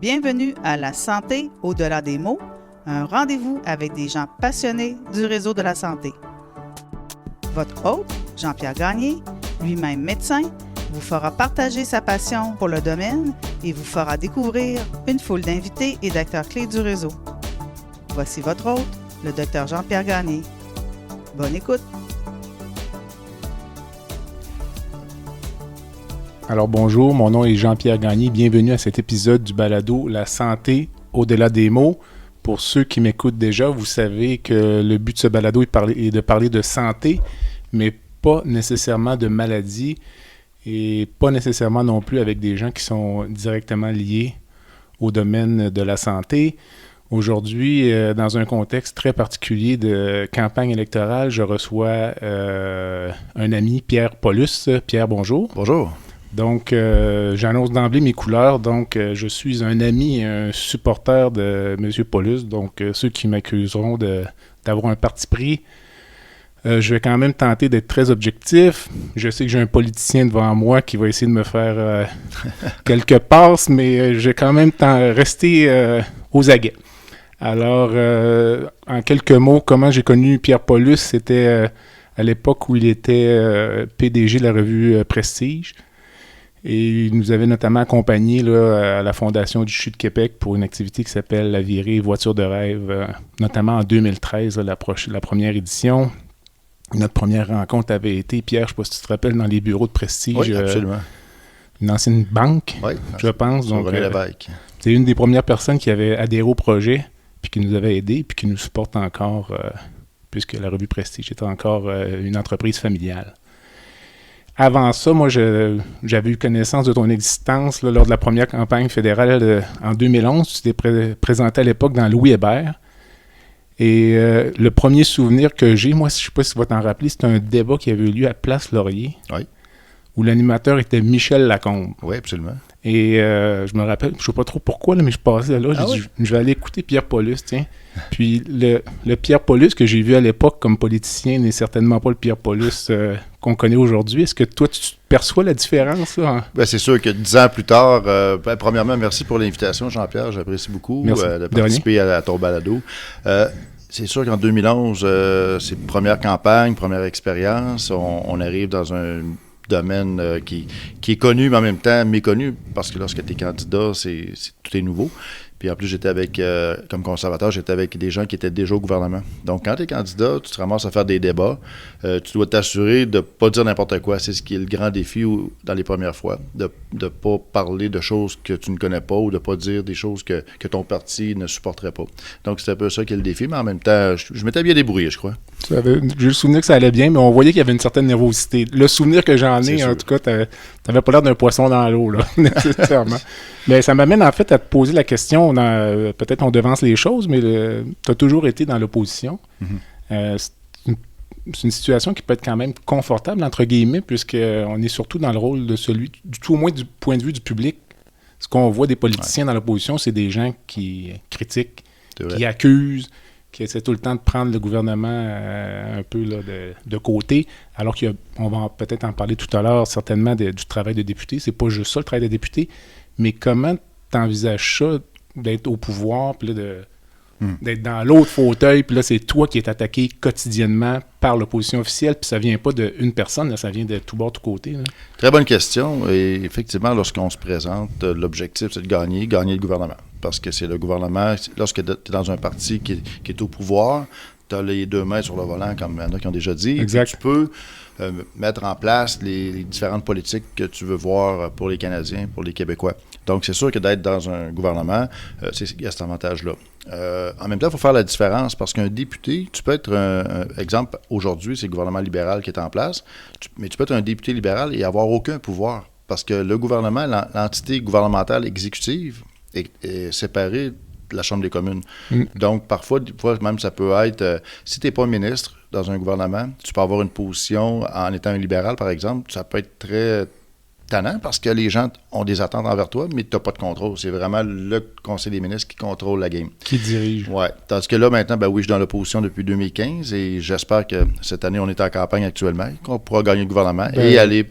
Bienvenue à La santé au-delà des mots, un rendez-vous avec des gens passionnés du réseau de la santé. Votre hôte, Jean-Pierre Gagné, lui-même médecin, vous fera partager sa passion pour le domaine et vous fera découvrir une foule d'invités et d'acteurs clés du réseau. Voici votre hôte, le Dr Jean-Pierre Gagné. Bonne écoute! Alors bonjour, mon nom est Jean-Pierre Gagné. Bienvenue à cet épisode du balado La santé au-delà des mots. Pour ceux qui m'écoutent déjà, vous savez que le but de ce balado est de parler de santé, mais pas nécessairement de maladie et pas nécessairement non plus avec des gens qui sont directement liés au domaine de la santé. Aujourd'hui, dans un contexte très particulier de campagne électorale, je reçois un ami, Pierre Paulus. Pierre, bonjour. Bonjour. Donc, j'annonce d'emblée mes couleurs. Donc, je suis un ami et un supporter de M. Paulus. Donc, ceux qui m'accuseront d'avoir un parti pris, je vais quand même tenter d'être très objectif. Je sais que j'ai un politicien devant moi qui va essayer de me faire quelques passes, mais je vais quand même rester aux aguets. Alors, en quelques mots, comment j'ai connu Pierre Paulus, c'était à l'époque où il était PDG de la revue Prestige. Et il nous avait notamment accompagnés là, à la Fondation du CHU de Québec pour une activité qui s'appelle la virée Voiture de rêve, notamment en 2013, là, la première édition. Notre première rencontre avait été, Pierre, je ne sais pas si tu te rappelles, dans les bureaux de Prestige. Oui, absolument. Une ancienne banque, oui, je pense. Donc, René Lévesque. C'est une des premières personnes qui avait adhéré au projet, puis qui nous avait aidés, puis qui nous supporte encore, puisque la revue Prestige est encore une entreprise familiale. Avant ça, moi, j'avais eu connaissance de ton existence là, lors de la première campagne fédérale en 2011. Tu t'es présenté à l'époque dans Louis Hébert. Et le premier souvenir que j'ai, moi, je ne sais pas si tu vas t'en rappeler, c'était un débat qui avait eu lieu à Place Laurier, oui, où l'animateur était Michel Lacombe. Oui, absolument. Et je me rappelle, je ne sais pas trop pourquoi, là, mais je passais là, j'ai dit, je vais aller écouter Pierre Paulus, tiens. Puis le Pierre Paulus que j'ai vu à l'époque comme politicien n'est certainement pas le Pierre Paulus qu'on connaît aujourd'hui. Est-ce que toi, tu perçois la différence? Là, hein? Bien, c'est sûr que 10 ans plus tard, premièrement, merci pour l'invitation, Jean-Pierre. J'apprécie beaucoup de participer à ton balado. C'est sûr qu'en 2011, c'est première campagne, première expérience. On arrive dans un domaine qui est connu, mais en même temps méconnu, parce que lorsque tu es candidat, tout est nouveau. Puis en plus, j'étais avec, comme conservateur, j'étais avec des gens qui étaient déjà au gouvernement. Donc, quand tu es candidat, tu te ramasses à faire des débats. Tu dois t'assurer de ne pas dire n'importe quoi. C'est ce qui est le grand défi dans les premières fois. De ne pas parler de choses que tu ne connais pas ou de ne pas dire des choses que ton parti ne supporterait pas. Donc, c'est un peu ça qui est le défi. Mais en même temps, je m'étais bien débrouillé, je crois. J'ai le souvenir que ça allait bien, mais on voyait qu'il y avait une certaine nervosité. Le souvenir que j'en ai, en tout cas, t'avais pas l'air d'un poisson dans l'eau, là, nécessairement. Mais ça m'amène en fait à te poser la question, peut-être on devance les choses, mais tu as toujours été dans l'opposition. Mm-hmm. C'est une situation qui peut être quand même confortable, entre guillemets, puisqu'on est surtout dans le rôle de celui, tout au moins du point de vue du public. Ce qu'on voit des politiciens dans l'opposition, c'est des gens qui critiquent, qui accusent, qui essaie tout le temps de prendre le gouvernement un peu là, de côté, alors qu'on va peut-être en parler tout à l'heure, certainement, du travail de député. C'est pas juste ça, le travail de député, mais comment tu envisages ça, d'être au pouvoir, puis là, d'être dans l'autre fauteuil, puis là, c'est toi qui es attaqué quotidiennement par l'opposition officielle, puis ça vient pas d'une personne, là, ça vient de tout bord, tout côté. Là. Très bonne question, et effectivement, lorsqu'on se présente, l'objectif, c'est de gagner le gouvernement. Parce que c'est le gouvernement, lorsque tu es dans un parti qui est au pouvoir, tu as les deux mains sur le volant, comme il y en a qui ont déjà dit. Exact. Tu peux mettre en place les différentes politiques que tu veux voir pour les Canadiens, pour les Québécois. Donc, c'est sûr que d'être dans un gouvernement, il y a cet avantage-là. En même temps, il faut faire la différence parce qu'un député, tu peux être exemple, aujourd'hui, c'est le gouvernement libéral qui est en place, mais tu peux être un député libéral et avoir aucun pouvoir parce que le gouvernement, l'entité gouvernementale exécutive, est séparé de la Chambre des communes. Donc, parfois, même ça peut être, si tu n'es pas ministre dans un gouvernement, tu peux avoir une position en étant un libéral, par exemple, ça peut être très tannant parce que les gens ont des attentes envers toi, mais tu n'as pas de contrôle. C'est vraiment le Conseil des ministres qui contrôle la game. Qui dirige. Oui. Tandis que là, maintenant, oui, je suis dans l'opposition depuis 2015 et j'espère que cette année, on est en campagne actuellement, qu'on pourra gagner le gouvernement et aller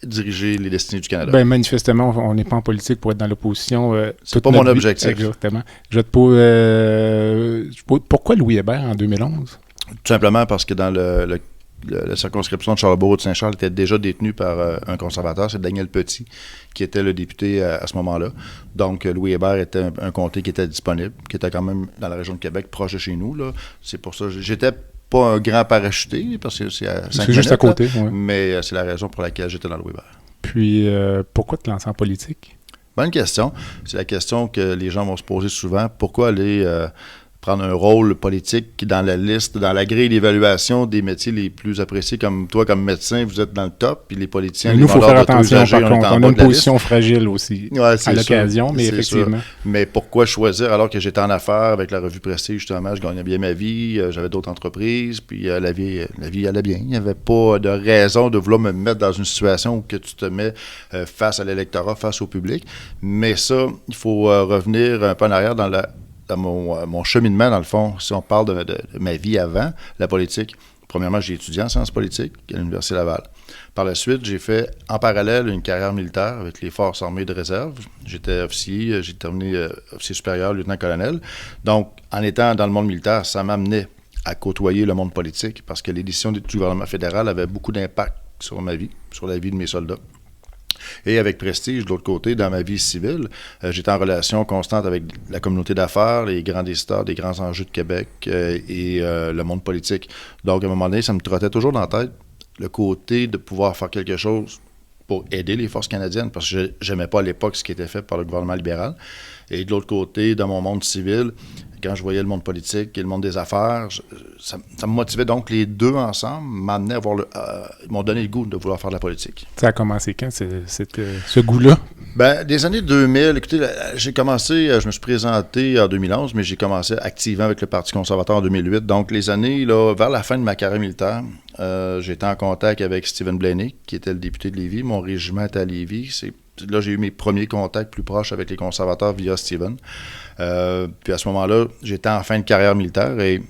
diriger les destinées du Canada. Ben, manifestement, on n'est pas en politique pour être dans l'opposition. C'est pas mon objectif. Exactement. Je te pose... pourquoi Louis Hébert en 2011? Tout simplement parce que dans la circonscription de Charlesbourg-de-Saint-Charles était déjà détenue par un conservateur, c'est Daniel Petit, qui était le député à ce moment-là. Donc, Louis Hébert était un comté qui était disponible, qui était quand même dans la région de Québec, proche de chez nous, là. C'est pour ça que j'étais pas un grand parachuté, parce que c'est à 5 minutes, juste à côté, ouais. Mais c'est la raison pour laquelle j'étais dans Louis Hébert. Puis, pourquoi te lancer en politique? Bonne question. C'est la question que les gens vont se poser souvent. Pourquoi aller prendre un rôle politique dans la liste, dans la grille d'évaluation des métiers les plus appréciés, comme toi, comme médecin, vous êtes dans le top, puis les politiciens, nous, il faut faire attention, usagers, par contre. On a une position fragile aussi, à l'occasion, mais effectivement. Sûr. Mais pourquoi choisir, alors que j'étais en affaires avec la revue Prestige, justement, je gagnais bien ma vie, j'avais d'autres entreprises, puis la vie allait bien. Il n'y avait pas de raison de vouloir me mettre dans une situation où que tu te mets face à l'électorat, face au public. Mais ça, il faut revenir un peu en arrière dans mon cheminement, dans le fond, si on parle de ma vie avant la politique. Premièrement, j'ai étudié en sciences politiques à l'Université Laval. Par la suite, j'ai fait en parallèle une carrière militaire avec les Forces armées de réserve. J'étais officier, j'ai terminé officier supérieur, lieutenant-colonel. Donc, en étant dans le monde militaire, ça m'amenait à côtoyer le monde politique parce que les décisions du gouvernement fédéral avaient beaucoup d'impact sur ma vie, sur la vie de mes soldats. Et avec Prestige, de l'autre côté, dans ma vie civile, j'étais en relation constante avec la communauté d'affaires, les grands décideurs, des grands enjeux de Québec et le monde politique. Donc, à un moment donné, ça me trottait toujours dans la tête le côté de pouvoir faire quelque chose pour aider les forces canadiennes, parce que je n'aimais pas à l'époque ce qui était fait par le gouvernement libéral. Et de l'autre côté, dans mon monde civil, quand je voyais le monde politique et le monde des affaires, ça me motivait. Donc, les deux ensemble m'amenaient à m'ont donné le goût de vouloir faire de la politique. Ça a commencé quand, ce goût-là? Ben, des années 2000, écoutez, j'ai commencé, je me suis présenté en 2011, mais j'ai commencé activement avec le Parti conservateur en 2008. Donc, les années, là, vers la fin de ma carrière militaire, j'étais en contact avec Stephen Blaney, qui était le député de Lévis. Mon régiment était à Lévis. Là, j'ai eu mes premiers contacts plus proches avec les conservateurs via Stephen. Puis à ce moment-là, j'étais en fin de carrière militaire et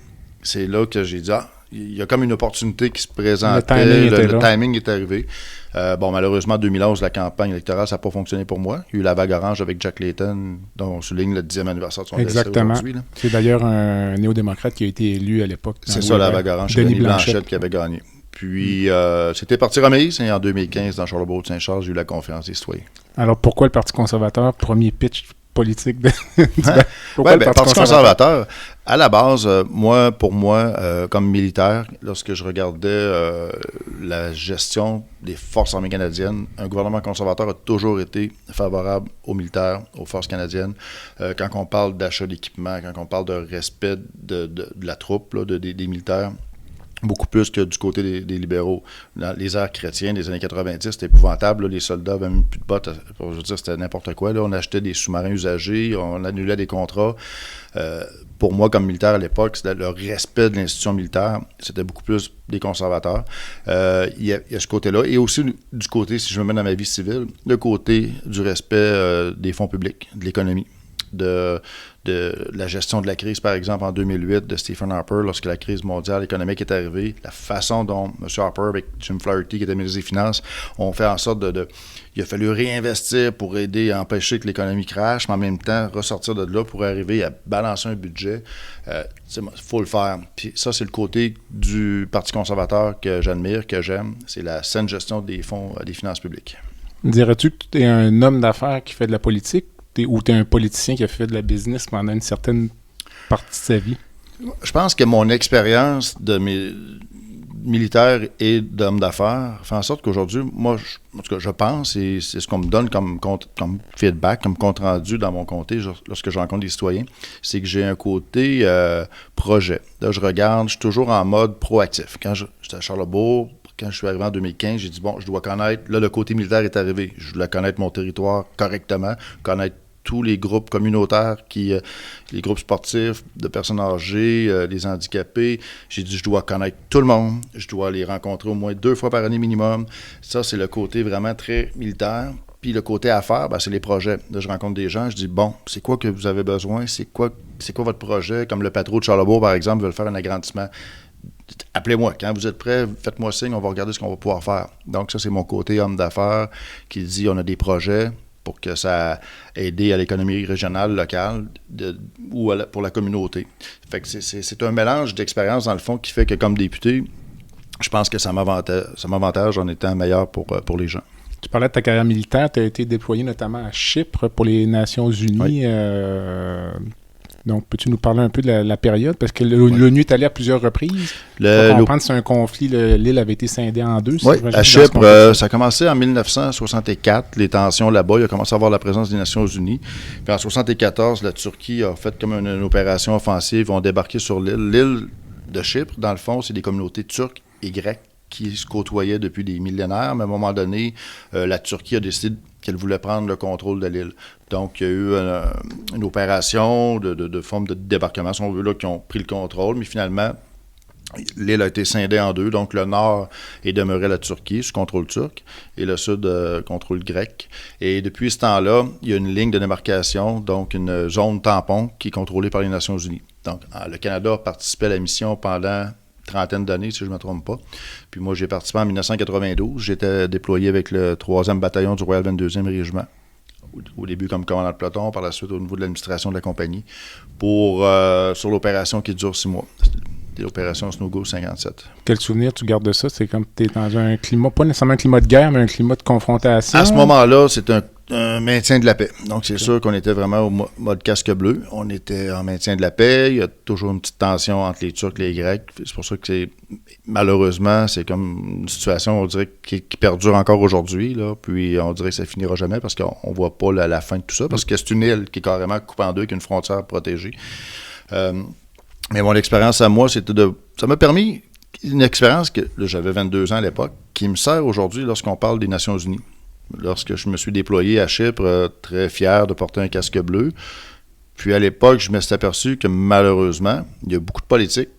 c'est là que j'ai dit, il y a comme une opportunité qui se présentait. Le timing est arrivé. Malheureusement, en 2011, la campagne électorale, ça n'a pas fonctionné pour moi. Il y a eu la vague orange avec Jack Layton, dont on souligne le 10e anniversaire de son décès aujourd'hui. Là. C'est d'ailleurs un néo-démocrate qui a été élu à l'époque. C'est ça, la vague orange. Denis Blanchette qui avait gagné. Puis, c'était parti remise. Et en 2015, dans Charlesbourg-de-Saint-Charles, j'ai eu la conférence des citoyens. Alors, pourquoi le Parti conservateur, premier pitch politique Parti conservateur, à la base, pour moi, comme militaire, lorsque je regardais la gestion des forces armées canadiennes, un gouvernement conservateur a toujours été favorable aux militaires, aux forces canadiennes. Quand on parle d'achat d'équipement, quand on parle de respect de la troupe, là, des militaires, beaucoup plus que du côté des libéraux. Dans les airs chrétiens des années 90, c'était épouvantable. Là, les soldats n'avaient même plus de bottes. Je veux dire, c'était n'importe quoi. Là. On achetait des sous-marins usagés, on annulait des contrats. Pour moi, comme militaire à l'époque, c'était le respect de l'institution militaire. C'était beaucoup plus des conservateurs. Il y a ce côté-là. Et aussi, du côté, si je me mets dans ma vie civile, le côté du respect des fonds publics, de l'économie. De la gestion de la crise, par exemple, en 2008, de Stephen Harper, lorsque la crise mondiale économique est arrivée, la façon dont M. Harper, avec Jim Flaherty, qui était ministre des Finances, ont fait en sorte il a fallu réinvestir pour aider à empêcher que l'économie crache, mais en même temps, ressortir de là pour arriver à balancer un budget. Il faut le faire. Puis ça, c'est le côté du Parti conservateur que j'admire, que j'aime. C'est la saine gestion des fonds, des finances publiques. Dirais-tu que tu es un homme d'affaires qui fait de la politique? Ou tu es un politicien qui a fait de la business pendant une certaine partie de sa vie? Je pense que mon expérience de militaire et d'homme d'affaires fait en sorte qu'aujourd'hui, moi, en tout cas, je pense, et c'est ce qu'on me donne comme feedback, comme compte-rendu dans mon comté lorsque je rencontre des citoyens, c'est que j'ai un côté projet. Là, je suis toujours en mode proactif. Quand j'étais à Charlesbourg, quand je suis arrivé en 2015, j'ai dit, je dois connaître, là, le côté militaire est arrivé. Je dois connaître mon territoire correctement, connaître tous les groupes communautaires, les groupes sportifs, de personnes âgées, les handicapés. J'ai dit, je dois connaître tout le monde. Je dois les rencontrer au moins 2 fois par année minimum. Ça, c'est le côté vraiment très militaire. Puis le côté affaires, c'est les projets. Là, je rencontre des gens, je dis, c'est quoi que vous avez besoin? C'est quoi votre projet? Comme le Patro de Charlesbourg, par exemple, veut faire un agrandissement. Appelez-moi. Quand vous êtes prêts, faites-moi signe, on va regarder ce qu'on va pouvoir faire. Donc, ça, c'est mon côté homme d'affaires qui dit on a des projets pour que ça aide à l'économie régionale, locale ou pour la communauté. Fait que c'est un mélange d'expérience, dans le fond, qui fait que, comme député, je pense que ça m'avantage en étant meilleur pour les gens. Tu parlais de ta carrière militaire, tu as été déployé notamment à Chypre pour les Nations Unies. Oui. Donc, peux-tu nous parler un peu de la période? Parce que l'ONU est allé à plusieurs reprises. Pour comprendre, c'est un conflit. L'île avait été scindée en deux. Oui, à Chypre, ça a commencé en 1964. Les tensions là-bas, il a commencé à avoir la présence des Nations Unies. Puis en 1974, la Turquie a fait comme une opération offensive. Ils ont débarqué sur l'île. L'île de Chypre, dans le fond, c'est des communautés turques et grecques qui se côtoyaient depuis des millénaires. Mais à un moment donné, la Turquie a décidé qu'elle voulait prendre le contrôle de l'île. Donc, il y a eu une opération de forme de débarquement, si on veut, là, qui ont pris le contrôle. Mais finalement, l'île a été scindée en deux. Donc, le nord est demeuré la Turquie, sous contrôle turc, et le sud, contrôle grec. Et depuis ce temps-là, il y a une ligne de démarcation, donc une zone tampon qui est contrôlée par les Nations Unies. Donc, le Canada a participé à la mission pendant trentaine d'années, si je ne me trompe pas. Puis moi, j'ai participé en 1992. J'étais déployé avec le 3e bataillon du Royal 22e Régiment. Au début comme commandant de peloton, par la suite au niveau de l'administration de la compagnie, sur l'opération qui dure 6 mois. C'était l'opération Snow Goose 57. Quel souvenir tu gardes de ça? C'est comme tu es dans un climat, pas nécessairement un climat de guerre, mais un climat de confrontation. À ce moment-là, c'est un maintien de la paix. Donc, c'est sûr qu'on était vraiment au mode casque bleu. On était en maintien de la paix. Il y a toujours une petite tension entre les Turcs et les Grecs. C'est pour ça que malheureusement, c'est comme une situation, on dirait, qui perdure encore aujourd'hui. Là. Puis, on dirait que ça finira jamais parce qu'on ne voit pas la fin de tout ça. Parce que c'est une île qui est carrément coupée en deux, qui a une frontière protégée. Mais mon expérience à moi, ça m'a permis une expérience que là, j'avais 22 ans à l'époque, qui me sert aujourd'hui lorsqu'on parle des Nations Unies. Lorsque je me suis déployé à Chypre, très fier de porter un casque bleu. Puis à l'époque, je me suis aperçu que malheureusement, il y a beaucoup de politique,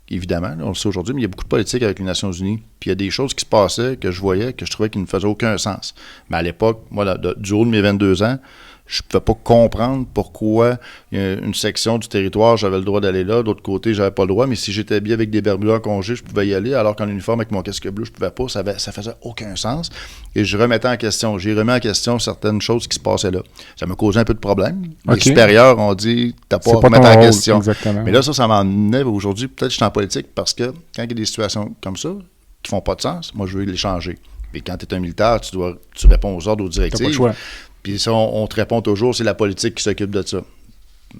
évidemment, on le sait aujourd'hui, mais il y a beaucoup de politique avec les Nations Unies. Puis il y a des choses qui se passaient que je voyais, que je trouvais qui ne faisaient aucun sens. Mais à l'époque, moi, du haut de mes 22 ans, je ne pouvais pas comprendre pourquoi une section du territoire, j'avais le droit d'aller là, d'autre côté, j'avais pas le droit, mais si j'étais habillé avec des barbelés en congé, je pouvais y aller, alors qu'en uniforme avec mon casque bleu, je pouvais pas, ça faisait aucun sens. Et je remettais en question, j'ai remis en question certaines choses qui se passaient là. Ça me causait un peu de problème. Les supérieurs ont dit, t'as pas à remettre en question. Exactement. Mais là, ça m'emmenait aujourd'hui, peut-être que je suis en politique, parce que quand il y a des situations comme ça, qui font pas de sens, moi, je veux les changer. Mais quand tu es un militaire, tu réponds aux ordres, aux directives. T'as pas le choix. Puis ça, on te répond toujours, c'est la politique qui s'occupe de ça.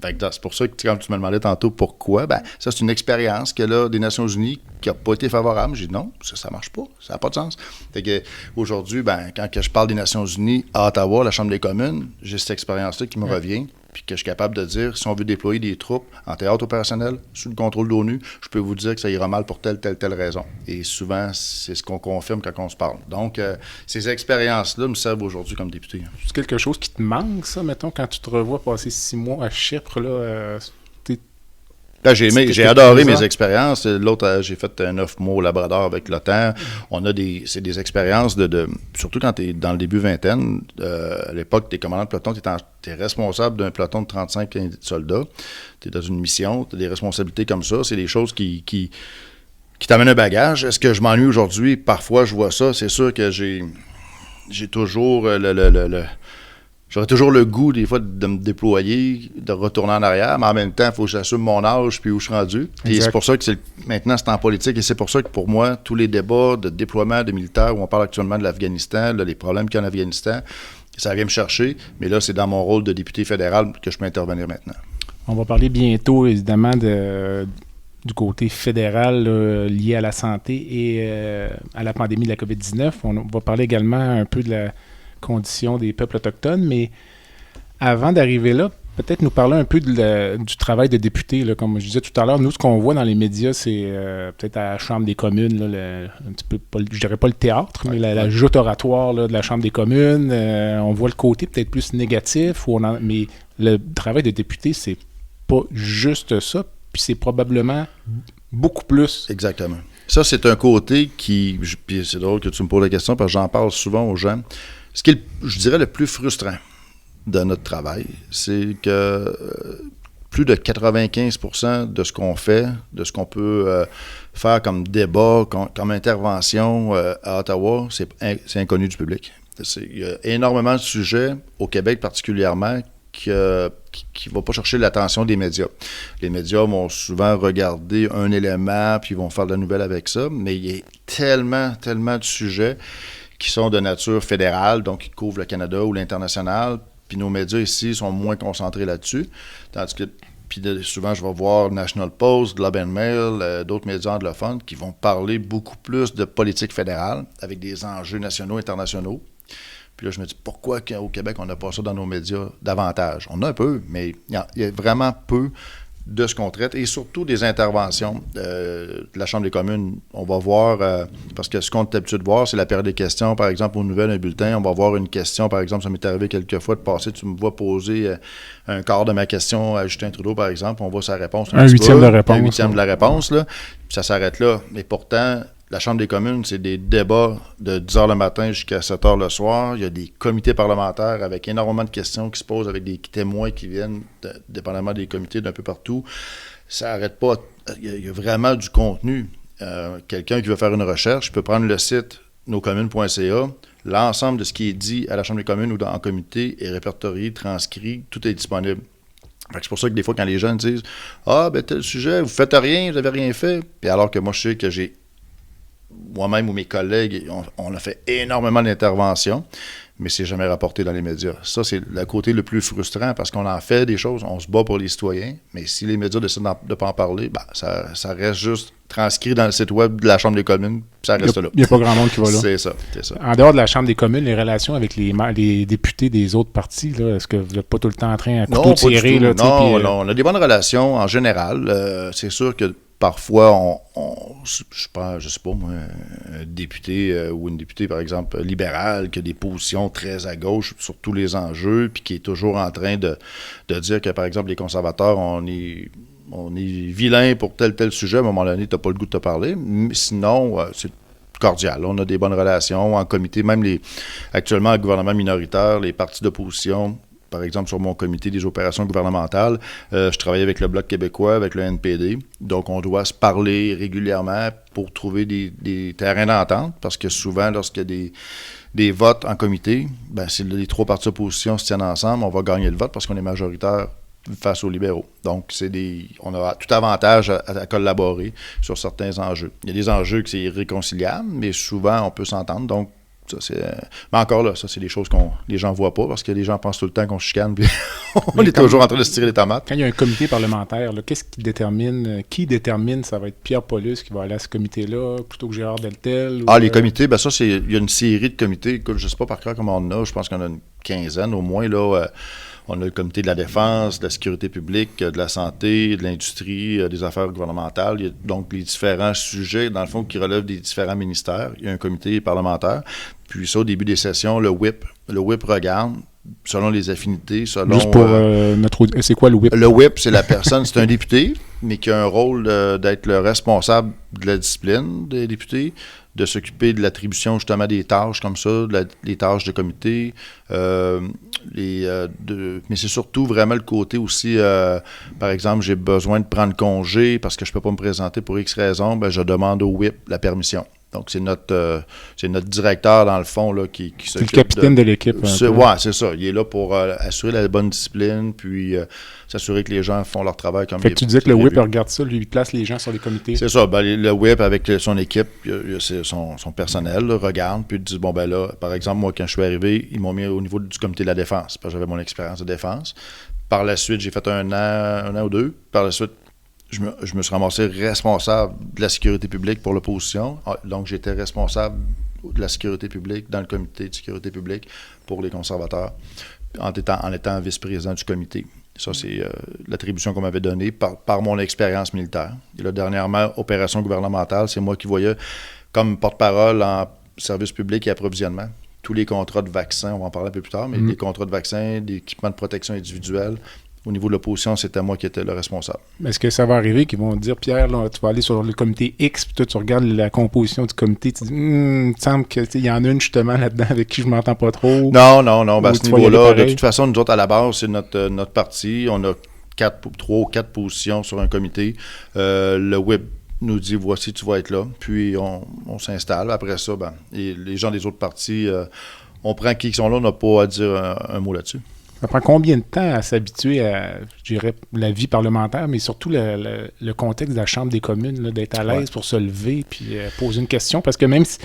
Fait que c'est pour ça que, quand tu me demandais tantôt pourquoi, ça, c'est une expérience que là, des Nations Unies qui n'a pas été favorable. J'ai dit non, ça marche pas, ça n'a pas de sens. Fait que aujourd'hui, quand je parle des Nations Unies à Ottawa, la Chambre des communes, j'ai cette expérience-là qui me revient, puis que je suis capable de dire, si on veut déployer des troupes en théâtre opérationnel, sous le contrôle de l'ONU, je peux vous dire que ça ira mal pour telle raison. Et souvent, c'est ce qu'on confirme quand on se parle. Donc, ces expériences-là me servent aujourd'hui comme député. C'est quelque chose qui te manque, ça, mettons, quand tu te revois passer 6 mois à Chypre, là, j'ai adoré mes expériences. L'autre, j'ai fait 9 mois au Labrador avec l'OTAN. C'est des expériences surtout quand tu es dans le début vingtaine. À l'époque, tu es commandant de peloton, tu es responsable d'un peloton de 35 soldats. Tu es dans une mission, tu as des responsabilités comme ça. C'est des choses qui t'amènent un bagage. Est-ce que je m'ennuie aujourd'hui? Parfois, je vois ça. C'est sûr que j'ai toujours j'aurais toujours le goût, des fois, de me déployer, de retourner en arrière, mais en même temps, il faut que j'assume mon âge puis où je suis rendu. Et c'est pour ça que maintenant, c'est en politique, et c'est pour ça que, pour moi, tous les débats de déploiement de militaires, où on parle actuellement de l'Afghanistan, là, les problèmes qu'il y a en Afghanistan, ça vient me chercher, mais là, c'est dans mon rôle de député fédéral que je peux intervenir maintenant. On va parler bientôt, évidemment, du côté fédéral lié à la santé et à la pandémie de la COVID-19. On va parler également un peu de la condition des peuples autochtones, mais avant d'arriver là, peut-être nous parler un peu du travail de député. Là, comme je disais tout à l'heure, nous, ce qu'on voit dans les médias, c'est peut-être à la Chambre des communes, là, un petit peu, je dirais pas le théâtre, mais la joute oratoire là, de la Chambre des communes. On voit le côté peut-être plus négatif, mais le travail de député, c'est pas juste ça, puis c'est probablement beaucoup plus. Exactement. Ça, c'est un côté puis c'est drôle que tu me poses la question, parce que j'en parle souvent aux gens. Ce qui est, je dirais, le plus frustrant de notre travail, c'est que plus de 95% de ce qu'on fait, de ce qu'on peut faire comme débat, comme intervention à Ottawa, c'est inconnu du public. Il y a énormément de sujets, au Québec particulièrement, qui ne vont pas chercher l'attention des médias. Les médias vont souvent regarder un élément, puis ils vont faire de la nouvelle avec ça, mais il y a tellement de sujets qui sont de nature fédérale, donc qui couvrent le Canada ou l'international, puis nos médias ici sont moins concentrés là-dessus, tandis que souvent, je vais voir National Post, Globe and Mail, d'autres médias anglophones qui vont parler beaucoup plus de politique fédérale avec des enjeux nationaux, internationaux. Puis là, je me dis, pourquoi au Québec, on n'a pas ça dans nos médias davantage? On a un peu, mais il y a vraiment peu de ce qu'on traite, et surtout des interventions de la Chambre des communes. On va voir, parce que ce qu'on est habitué de voir, c'est la période des questions, par exemple, aux nouvelles, un bulletin. On va voir une question, par exemple, ça m'est arrivé quelques fois de passer, tu me vois poser un quart de ma question à Justin Trudeau, par exemple, on voit sa réponse. Un huitième de réponse. Un huitième de la réponse, là, puis ça s'arrête là. Mais pourtant, la Chambre des communes, c'est des débats de 10 h le matin jusqu'à 7 h le soir. Il y a des comités parlementaires avec énormément de questions qui se posent, avec des témoins qui viennent, dépendamment des comités d'un peu partout. Ça n'arrête pas. Il y a vraiment du contenu. Quelqu'un qui veut faire une recherche peut prendre le site noscommunes.ca. L'ensemble de ce qui est dit à la Chambre des communes ou en comité est répertorié, transcrit, tout est disponible. C'est pour ça que des fois, quand les gens disent « Ah, ben tel sujet, vous faites rien, vous n'avez rien fait. » Puis alors que moi, je sais que moi-même ou mes collègues, on a fait énormément d'interventions, mais c'est jamais rapporté dans les médias. Ça, c'est le côté le plus frustrant parce qu'on en fait des choses, on se bat pour les citoyens, mais si les médias décident de ne pas en parler, ça reste juste transcrit dans le site web de la Chambre des communes, puis ça reste là. Il n'y a pas grand monde qui va là. C'est ça. En dehors de la Chambre des communes, les relations avec les députés des autres partis, là, est-ce que vous n'êtes pas tout le temps en train à couteau tirer? Non, on a des bonnes relations en général. C'est sûr que parfois, je sais pas moi, un député ou une députée, par exemple, libérale, qui a des positions très à gauche sur tous les enjeux, puis qui est toujours en train de dire que, par exemple, les conservateurs, on est vilain pour tel sujet, à un moment donné, tu n'as pas le goût de te parler. Mais sinon, c'est cordial. On a des bonnes relations en comité, même actuellement, le gouvernement minoritaire, les partis d'opposition. Par exemple, sur mon comité des opérations gouvernementales, je travaille avec le Bloc québécois, avec le NPD. Donc, on doit se parler régulièrement pour trouver des terrains d'entente, parce que souvent, lorsqu'il y a des votes en comité, si les trois partis d'opposition se tiennent ensemble, on va gagner le vote parce qu'on est majoritaire face aux libéraux. Donc, on a tout avantage à collaborer sur certains enjeux. Il y a des enjeux que c'est irréconciliable, mais souvent, on peut s'entendre. Donc, mais encore là, ça, c'est des choses que les gens ne voient pas parce que les gens pensent tout le temps qu'on se chicane puis on est toujours en train de se tirer les tomates. Quand il y a un comité parlementaire, là, qu'est-ce qui détermine ça va être Pierre Paulus qui va aller à ce comité-là plutôt que Gérard Deltel? Les comités, il y a une série de comités. Écoute, je ne sais pas par cœur comment on en a, je pense qu'on a une quinzaine au moins, là. On a le comité de la défense, de la sécurité publique, de la santé, de l'industrie, des affaires gouvernementales. Il y a donc les différents sujets, dans le fond, qui relèvent des différents ministères. Il y a un comité parlementaire. Puis ça, au début des sessions, le whip regarde, selon les affinités, selon... Juste pour c'est quoi le whip? Le whip, c'est la personne, c'est un député, mais qui a un rôle d'être le responsable de la discipline des députés, de s'occuper de l'attribution justement des tâches comme ça, des tâches de comité, mais c'est surtout vraiment le côté aussi, par exemple, j'ai besoin de prendre congé parce que je ne peux pas me présenter pour X raison, je demande au whip la permission. Donc, c'est notre directeur, dans le fond, là, qui s'occupe. C'est le capitaine de l'équipe. Oui, c'est ça. Il est là pour assurer la bonne discipline, puis s'assurer que les gens font leur travail comme il est. Fait que tu disais que le whip regarde ça, lui, il place les gens sur les comités. C'est ça. Le whip, avec son équipe, son personnel, là, regarde, puis il dit, par exemple, moi, quand je suis arrivé, ils m'ont mis au niveau du comité de la défense, parce que j'avais mon expérience de défense. Par la suite, j'ai fait un an ou deux. Par la suite, je me suis ramassé responsable de la sécurité publique pour l'opposition. Donc, j'étais responsable de la sécurité publique dans le comité de sécurité publique pour les conservateurs en étant vice-président du comité. Ça, c'est l'attribution qu'on m'avait donnée par mon expérience militaire. Et là, dernièrement, opération gouvernementale, c'est moi qui voyais comme porte-parole en service public et approvisionnement tous les contrats de vaccins, on va en parler un peu plus tard, mais les contrats de vaccins, d'équipements de protection individuelle. Au niveau de l'opposition, c'était moi qui étais le responsable. Est-ce que ça va arriver qu'ils vont dire, Pierre, là, tu vas aller sur le comité X, puis toi, tu regardes la composition du comité, tu dis, il me semble qu'il y en a une justement là-dedans avec qui je m'entends pas trop. Non. À ce niveau-là, de toute façon, nous autres, à la base, c'est notre parti. On a 3 ou 4 positions sur un comité. Le whip nous dit, voici, tu vas être là. Puis, on s'installe. Après ça, les gens des autres partis, on prend qui sont là, on n'a pas à dire un mot là-dessus. Ça prend combien de temps à s'habituer à, je dirais, la vie parlementaire, mais surtout le contexte de la Chambre des communes, là, d'être à l'aise pour se lever puis poser une question? Parce que même si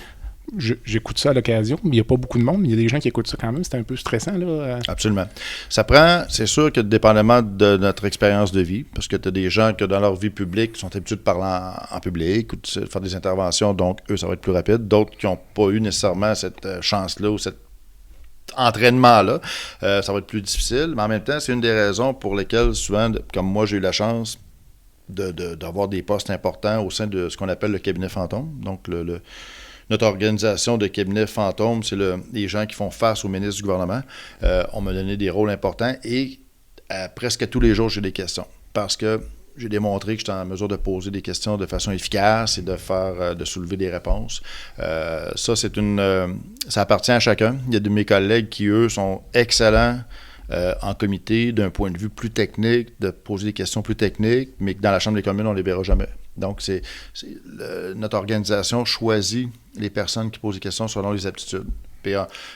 j'écoute ça à l'occasion, mais il n'y a pas beaucoup de monde, mais il y a des gens qui écoutent ça quand même, c'est un peu stressant. Là. Absolument. Ça prend, c'est sûr que dépendamment de notre expérience de vie, parce que tu as des gens qui, dans leur vie publique, sont habitués de parler en public ou de faire des interventions, donc eux, ça va être plus rapide. D'autres qui n'ont pas eu nécessairement cette chance-là ou cet entraînement-là, ça va être plus difficile. Mais en même temps, c'est une des raisons pour lesquelles, souvent, comme moi, j'ai eu la chance d'avoir des postes importants au sein de ce qu'on appelle le cabinet fantôme. Donc, notre organisation de cabinet fantôme, c'est les gens qui font face aux ministres du gouvernement. On m'a donné des rôles importants et presque tous les jours, j'ai des questions. Parce que j'ai démontré que j'étais en mesure de poser des questions de façon efficace et de soulever des réponses. Ça, ça appartient à chacun. Il y a de mes collègues qui, eux, sont excellents en comité d'un point de vue plus technique, de poser des questions plus techniques, mais que dans la Chambre des communes, on ne les verra jamais. Donc, notre organisation choisit les personnes qui posent des questions selon les aptitudes. Puis,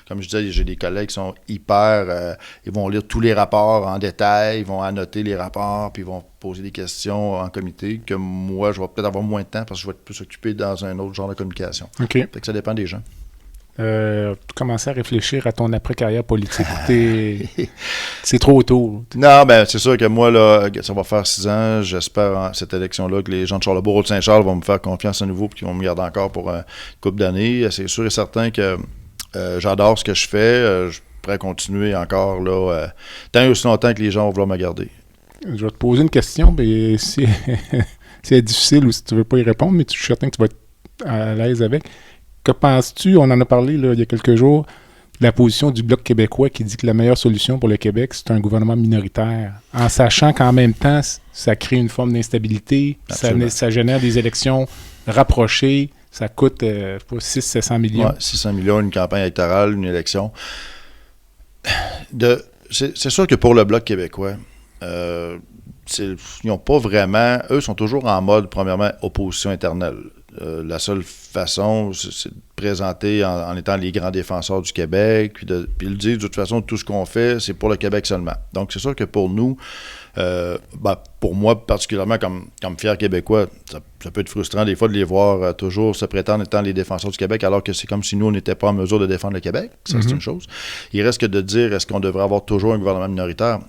comme je disais, j'ai des collègues qui sont hyper... ils vont lire tous les rapports en détail, ils vont annoter les rapports, puis ils vont poser des questions en comité, que moi, je vais peut-être avoir moins de temps parce que je vais être plus occupé dans un autre genre de communication. OK. Fait que ça dépend des gens. Tu commences à réfléchir à ton après-carrière politique. C'est trop tôt. Non, c'est sûr que moi, là, ça va faire 6 ans. J'espère, cette élection-là, que les gens de Charlesbourg-Saint-Charles vont me faire confiance à nouveau et qu'ils vont me garder encore pour une couple d'années. C'est sûr et certain que j'adore ce que je fais. Je pourrais continuer encore là, tant et aussi longtemps que les gens vont vouloir me garder. Je vais te poser une question, mais si c'est difficile ou si tu ne veux pas y répondre, mais je suis certain que tu vas être à l'aise avec. Que penses-tu, on en a parlé là, il y a quelques jours, de la position du Bloc québécois qui dit que la meilleure solution pour le Québec, c'est un gouvernement minoritaire, en sachant qu'en même temps, ça crée une forme d'instabilité, ça génère des élections rapprochées, ça coûte 600-700 millions. Oui, 600 millions, une campagne électorale, une élection. C'est sûr que pour le Bloc québécois, ils n'ont pas vraiment... Eux sont toujours en mode, premièrement, opposition éternelle. La seule façon, c'est de présenter en étant les grands défenseurs du Québec, puis ils disent, de toute façon, tout ce qu'on fait, c'est pour le Québec seulement. Donc, c'est sûr que pour nous, pour moi particulièrement comme fier Québécois, ça peut être frustrant des fois de les voir toujours se prétendre étant les défenseurs du Québec, alors que c'est comme si nous, on n'était pas en mesure de défendre le Québec. Ça, c'est une chose. Il reste que de dire, est-ce qu'on devrait avoir toujours un gouvernement minoritaire?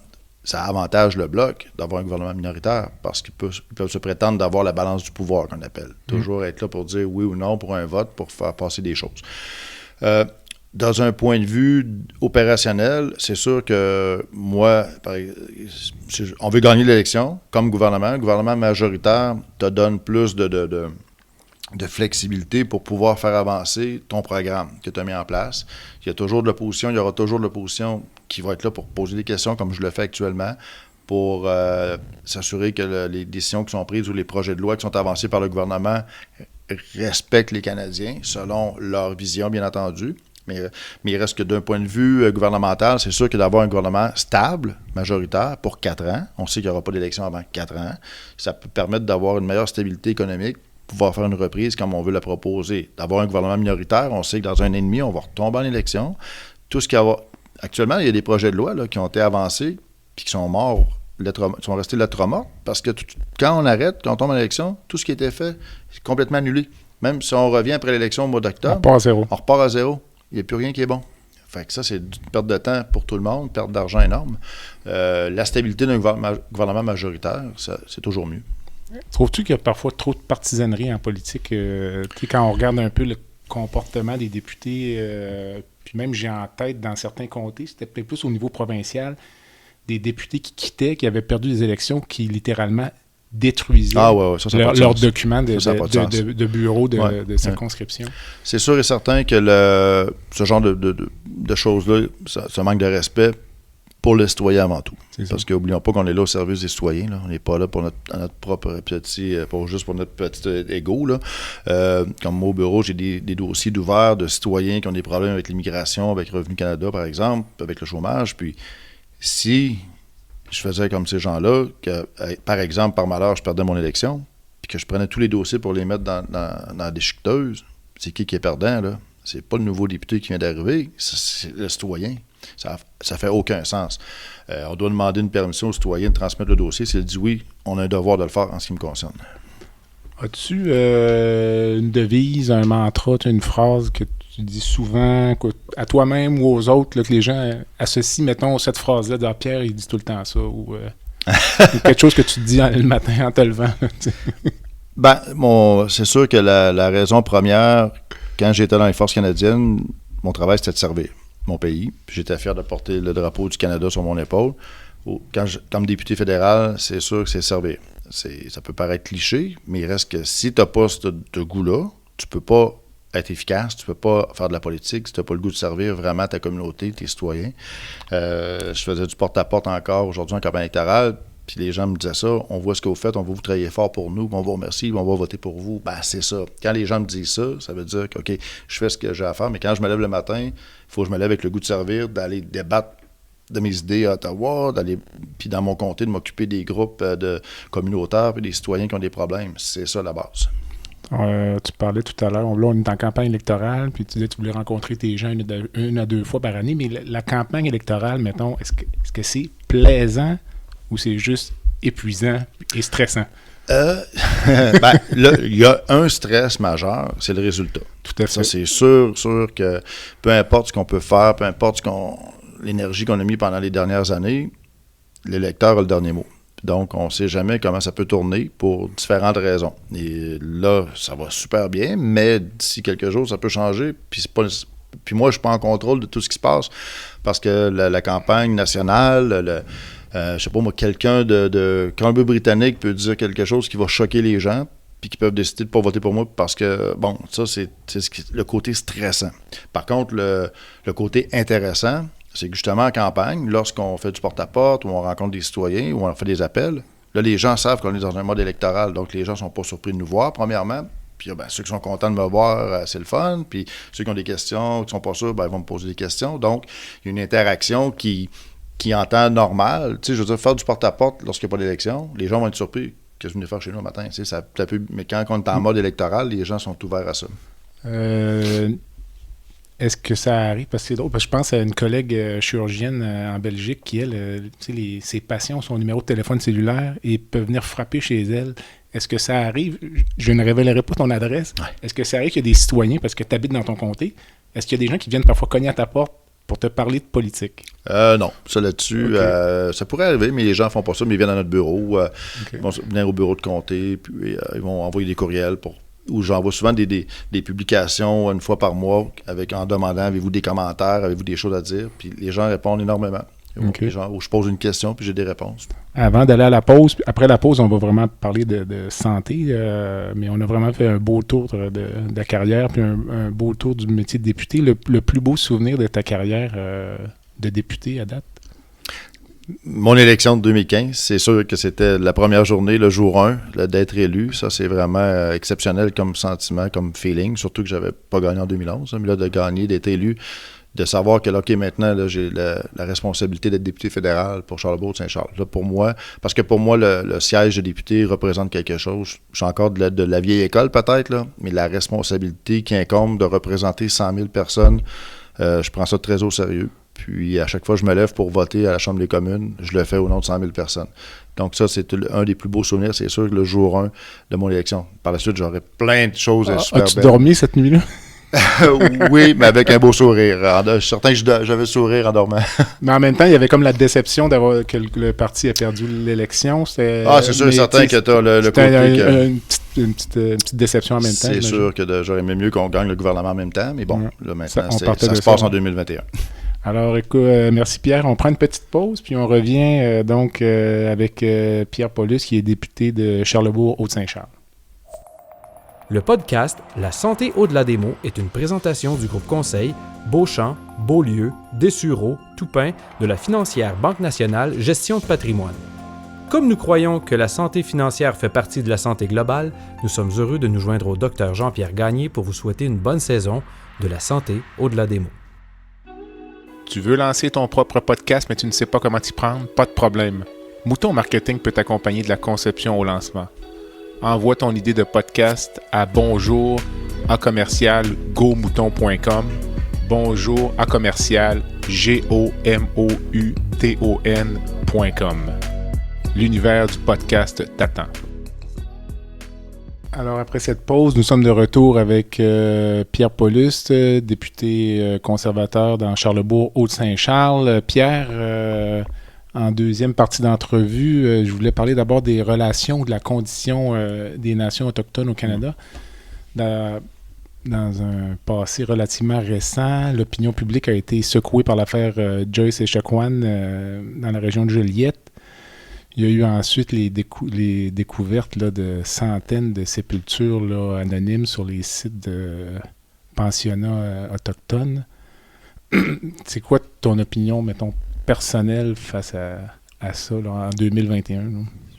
Ça avantage le Bloc d'avoir un gouvernement minoritaire parce qu'ils peuvent se prétendre d'avoir la balance du pouvoir, qu'on appelle. Toujours être là pour dire oui ou non pour un vote, pour faire passer des choses. Dans un point de vue opérationnel, c'est sûr que moi, on veut gagner l'élection comme gouvernement. Le gouvernement majoritaire te donne plus de flexibilité pour pouvoir faire avancer ton programme que tu as mis en place. Il y a toujours de l'opposition, il y aura toujours de l'opposition qui va être là pour poser des questions comme je le fais actuellement, pour s'assurer que les décisions qui sont prises ou les projets de loi qui sont avancés par le gouvernement respectent les Canadiens selon leur vision, bien entendu. Mais il reste que d'un point de vue gouvernemental, c'est sûr que d'avoir un gouvernement stable, majoritaire, pour 4 ans, on sait qu'il n'y aura pas d'élection avant 4 ans, ça peut permettre d'avoir une meilleure stabilité économique, pouvoir faire une reprise comme on veut la proposer. D'avoir un gouvernement minoritaire, on sait que dans un an et demi, on va retomber en élection. Tout ce qu'il y a... Actuellement, il y a des projets de loi là, qui ont été avancés puis qui sont morts, sont restés lettres mortes, parce que quand on arrête, quand on tombe en élection, tout ce qui était fait est complètement annulé. Même si on revient après l'élection au mois d'octobre, on repart à zéro. Il n'y a plus rien qui est bon. Fait que ça, c'est une perte de temps pour tout le monde, perte d'argent énorme. La stabilité d'un gouvernement majoritaire, c'est toujours mieux. Trouves-tu qu'il y a parfois trop de partisanerie en politique? Quand on regarde un peu le comportement des députés, puis même j'ai en tête dans certains comtés, c'était peut-être plus au niveau provincial, des députés qui quittaient, qui avaient perdu des élections, qui littéralement détruisaient leurs documents de bureau de circonscription. C'est sûr et certain que ce genre de choses-là, ça manque de respect pour le citoyen avant tout. Parce qu'oublions pas qu'on est là au service des citoyens. Là. On n'est pas là pour notre propre petit... pas juste pour notre petit ego. Là. Comme moi au bureau, j'ai des dossiers d'ouverts de citoyens qui ont des problèmes avec l'immigration, avec Revenu Canada, par exemple, avec le chômage. Puis si je faisais comme ces gens-là, que, par exemple, par malheur, je perdais mon élection, puis que je prenais tous les dossiers pour les mettre dans la déchiqueteuse, c'est qui est perdant, là? C'est pas le nouveau député qui vient d'arriver, c'est le citoyen. Ça fait aucun sens. On doit demander une permission au citoyen de transmettre le dossier. S'il dit oui, on a un devoir de le faire en ce qui me concerne. As-tu une devise, un mantra, une phrase que tu dis souvent à toi-même ou aux autres, là, que les gens associent, mettons, cette phrase-là, de Pierre, il dit tout le temps ça, ou quelque chose que tu te dis le matin en te levant? C'est sûr que la raison première, quand j'étais dans les forces canadiennes, mon travail, c'était de servir mon pays. Puis j'étais fier de porter le drapeau du Canada sur mon épaule. Comme député fédéral, c'est sûr que c'est servir. Ça peut paraître cliché, mais il reste que si tu n'as pas ce goût-là, tu peux pas être efficace, tu peux pas faire de la politique si tu n'as pas le goût de servir vraiment ta communauté, tes citoyens. Je faisais du porte-à-porte encore aujourd'hui en campagne électorale, puis les gens me disaient ça, on voit ce que vous faites, on va vous travailler fort pour nous, on vous remercie, on va voter pour vous. C'est ça. Quand les gens me disent ça, ça veut dire que, OK, je fais ce que j'ai à faire, mais quand je me lève le matin, il faut que je me lève avec le goût de servir, d'aller débattre de mes idées à Ottawa, puis dans mon comté, de m'occuper des groupes de communautaires et des citoyens qui ont des problèmes. C'est ça la base. Tu parlais tout à l'heure, là, on est en campagne électorale, puis tu disais que tu voulais rencontrer tes gens une à deux fois par année, mais la campagne électorale, mettons, est-ce que c'est plaisant ou c'est juste épuisant et stressant? Là, il y a un stress majeur, c'est le résultat. Tout à fait. Ça, c'est sûr que peu importe ce qu'on peut faire, peu importe l'énergie qu'on a mis pendant les dernières années, l'électeur a le dernier mot. Donc, on ne sait jamais comment ça peut tourner pour différentes raisons. Et là, ça va super bien, mais d'ici quelques jours, ça peut changer. Puis moi, je ne suis pas en contrôle de tout ce qui se passe parce que la campagne nationale, je sais pas moi, quelqu'un de Colombie-Britannique peut dire quelque chose qui va choquer les gens puis qui peuvent décider de ne pas voter pour moi parce que, bon, ça, c'est le côté stressant. Par contre, le côté intéressant, c'est que justement en campagne, lorsqu'on fait du porte-à-porte, ou on rencontre des citoyens, ou on fait des appels, là, les gens savent qu'on est dans un mode électoral, donc les gens ne sont pas surpris de nous voir, premièrement. Puis ceux qui sont contents de me voir, c'est le fun. Puis ceux qui ont des questions, qui ne sont pas sûrs, ils vont me poser des questions. Donc, il y a une interaction qui en temps normal, tu sais, je veux dire, faire du porte-à-porte lorsqu'il n'y a pas d'élection, les gens vont être surpris. Qu'est-ce que vous venez faire chez nous le matin? Tu sais, mais quand on est en mode électoral, les gens sont ouverts à ça. Est-ce que ça arrive? Parce que c'est drôle, parce que je pense à une collègue chirurgienne en Belgique qui, elle, ses patients ont son numéro de téléphone cellulaire et peuvent venir frapper chez elle. Est-ce que ça arrive? Je ne révélerai pas ton adresse. Ouais. Est-ce que ça arrive qu'il y a des citoyens, parce que tu habites dans ton comté, est-ce qu'il y a des gens qui viennent parfois cogner à ta porte pour te parler de politique? Non, ça là-dessus, okay. Ça pourrait arriver, mais les gens font pas ça, mais ils viennent à notre bureau. Ils vont venir au bureau de comté, puis ils vont envoyer des courriels où j'envoie souvent des publications une fois par mois en demandant avez-vous des commentaires, avez-vous des choses à dire, puis les gens répondent énormément. Okay. Les gens, où je pose une question, puis j'ai des réponses. Avant d'aller à la pause, après la pause, on va vraiment parler de santé, mais on a vraiment fait un beau tour de la carrière, puis un beau tour du métier de député. Le plus beau souvenir de ta carrière de député à date? Mon élection de 2015, c'est sûr que c'était la première journée, le jour 1, d'être élu. Ça, c'est vraiment exceptionnel comme sentiment, comme feeling, surtout que j'avais pas gagné en 2011, mais là, de gagner, d'être élu, de savoir que, là, OK, maintenant, là, j'ai la responsabilité d'être député fédéral pour Charlebourg-Saint-Charles. Là, pour moi, parce que pour moi, le siège de député représente quelque chose. Je suis encore de la vieille école, peut-être, là, mais la responsabilité qui incombe de représenter 100 000 personnes, je prends ça très au sérieux. Puis, à chaque fois que je me lève pour voter à la Chambre des communes, je le fais au nom de 100 000 personnes. Donc, ça, c'est un des plus beaux souvenirs, c'est sûr, le jour 1 de mon élection. Par la suite, j'aurais plein de choses super belles. As-tu dormi cette nuit-là? Oui, mais avec un beau sourire. Je suis certain que j'avais le sourire en dormant. Mais en même temps, il y avait comme la déception que le parti a perdu l'élection. C'est sûr et certain que tu as le côté... Une petite déception en même temps. C'est sûr que j'aurais aimé mieux qu'on gagne le gouvernement en même temps, mais bon, là, maintenant, ça se passe en 2021. Alors, écoute, merci Pierre. On prend une petite pause, puis on revient donc avec Pierre Paulus, qui est député de Charlebourg-Haute-Saint-Charles. Le podcast La santé au-delà des mots est une présentation du groupe conseil Beauchamp, Beaulieu, Dessureau, Toupin de la financière Banque nationale Gestion de patrimoine. Comme nous croyons que la santé financière fait partie de la santé globale, nous sommes heureux de nous joindre au Dr Jean-Pierre Gagné pour vous souhaiter une bonne saison de La santé au-delà des mots. Tu veux lancer ton propre podcast, mais tu ne sais pas comment t'y prendre? Pas de problème. Mouton Marketing peut t'accompagner de la conception au lancement. Envoie ton idée de podcast à bonjour@gomouton.com. bonjour@gomouton.com. L'univers du podcast t'attend. Alors, après cette pause, nous sommes de retour avec Pierre Pauluste, député conservateur dans Charlesbourg, Haute-Saint-Charles. Pierre, en deuxième partie d'entrevue, je voulais parler d'abord des relations, de la condition des nations autochtones au Canada. Dans un passé relativement récent, l'opinion publique a été secouée par l'affaire Joyce Echaquan dans la région de Joliette. Il y a eu ensuite les découvertes là, de centaines de sépultures là, anonymes sur les sites de pensionnats autochtones. C'est quoi ton opinion, mettons, personnelle face à ça là, en 2021? Là?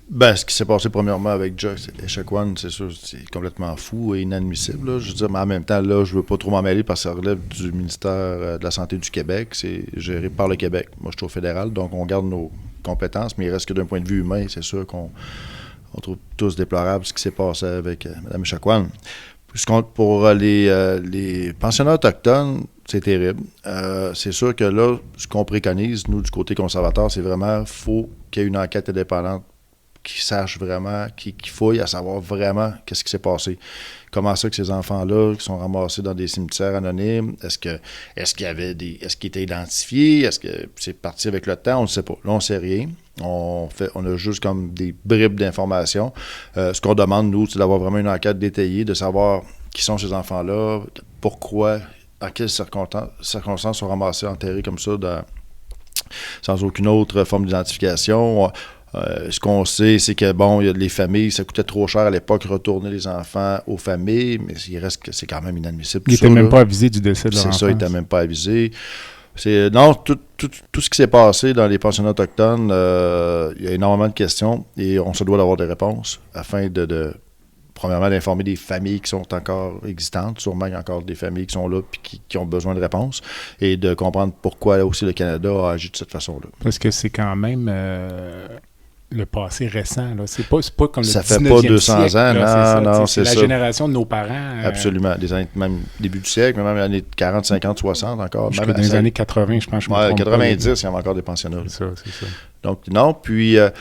Ben, ce qui s'est passé premièrement avec Joyce Echaquan, c'est sûr, c'est complètement fou et inadmissible. Là. Je veux dire, mais en même temps, là, je veux pas trop m'en mêler parce que ça relève du ministère de la Santé du Québec. C'est géré par le Québec. Moi, je suis au fédéral, donc on garde nos compétences, mais il reste que d'un point de vue humain, c'est sûr qu'on trouve tous déplorable ce qui s'est passé avec Mme Echaquan. Pour les pensionnats autochtones, c'est terrible. C'est sûr que là, ce qu'on préconise, nous, du côté conservateur, c'est vraiment faut qu'il y ait une enquête indépendante qui sache vraiment, qui fouille à savoir vraiment qu'est-ce qui s'est passé. Comment ça que ces enfants-là qui sont ramassés dans des cimetières anonymes, est-ce qu'ils étaient identifiés, est-ce que c'est parti avec le temps, on ne sait pas. Là, on ne sait rien. On a juste comme des bribes d'informations. Ce qu'on demande, nous, c'est d'avoir vraiment une enquête détaillée, de savoir qui sont ces enfants-là, pourquoi, en quelles circonstances sont ramassés, enterrés comme ça, sans aucune autre forme d'identification. Ce qu'on sait, c'est que, bon, il y a les familles, ça coûtait trop cher à l'époque, retourner les enfants aux familles, mais il reste que c'est quand même inadmissible. Ils n'étaient même pas avisés du décès de leur enfant. C'est ça, ils n'étaient même pas avisés. Non, tout ce qui s'est passé dans les pensionnats autochtones, il y a énormément de questions et on se doit d'avoir des réponses afin premièrement, d'informer des familles qui sont encore existantes, sûrement il y a encore des familles qui sont là et qui ont besoin de réponses, et de comprendre pourquoi aussi le Canada a agi de cette façon-là. Parce que c'est quand même le passé récent. Là. C'est pas comme le 19e siècle. Ça fait pas 200 ans, là, non, c'est ça. la génération de nos parents. Absolument. Des années, même début du siècle, même les années 40, 50, 60 encore. Jusque dans les années 80, je pense. Ouais, 90, il y avait encore des pensionnats. C'est ça. Donc, non. Puis, il y a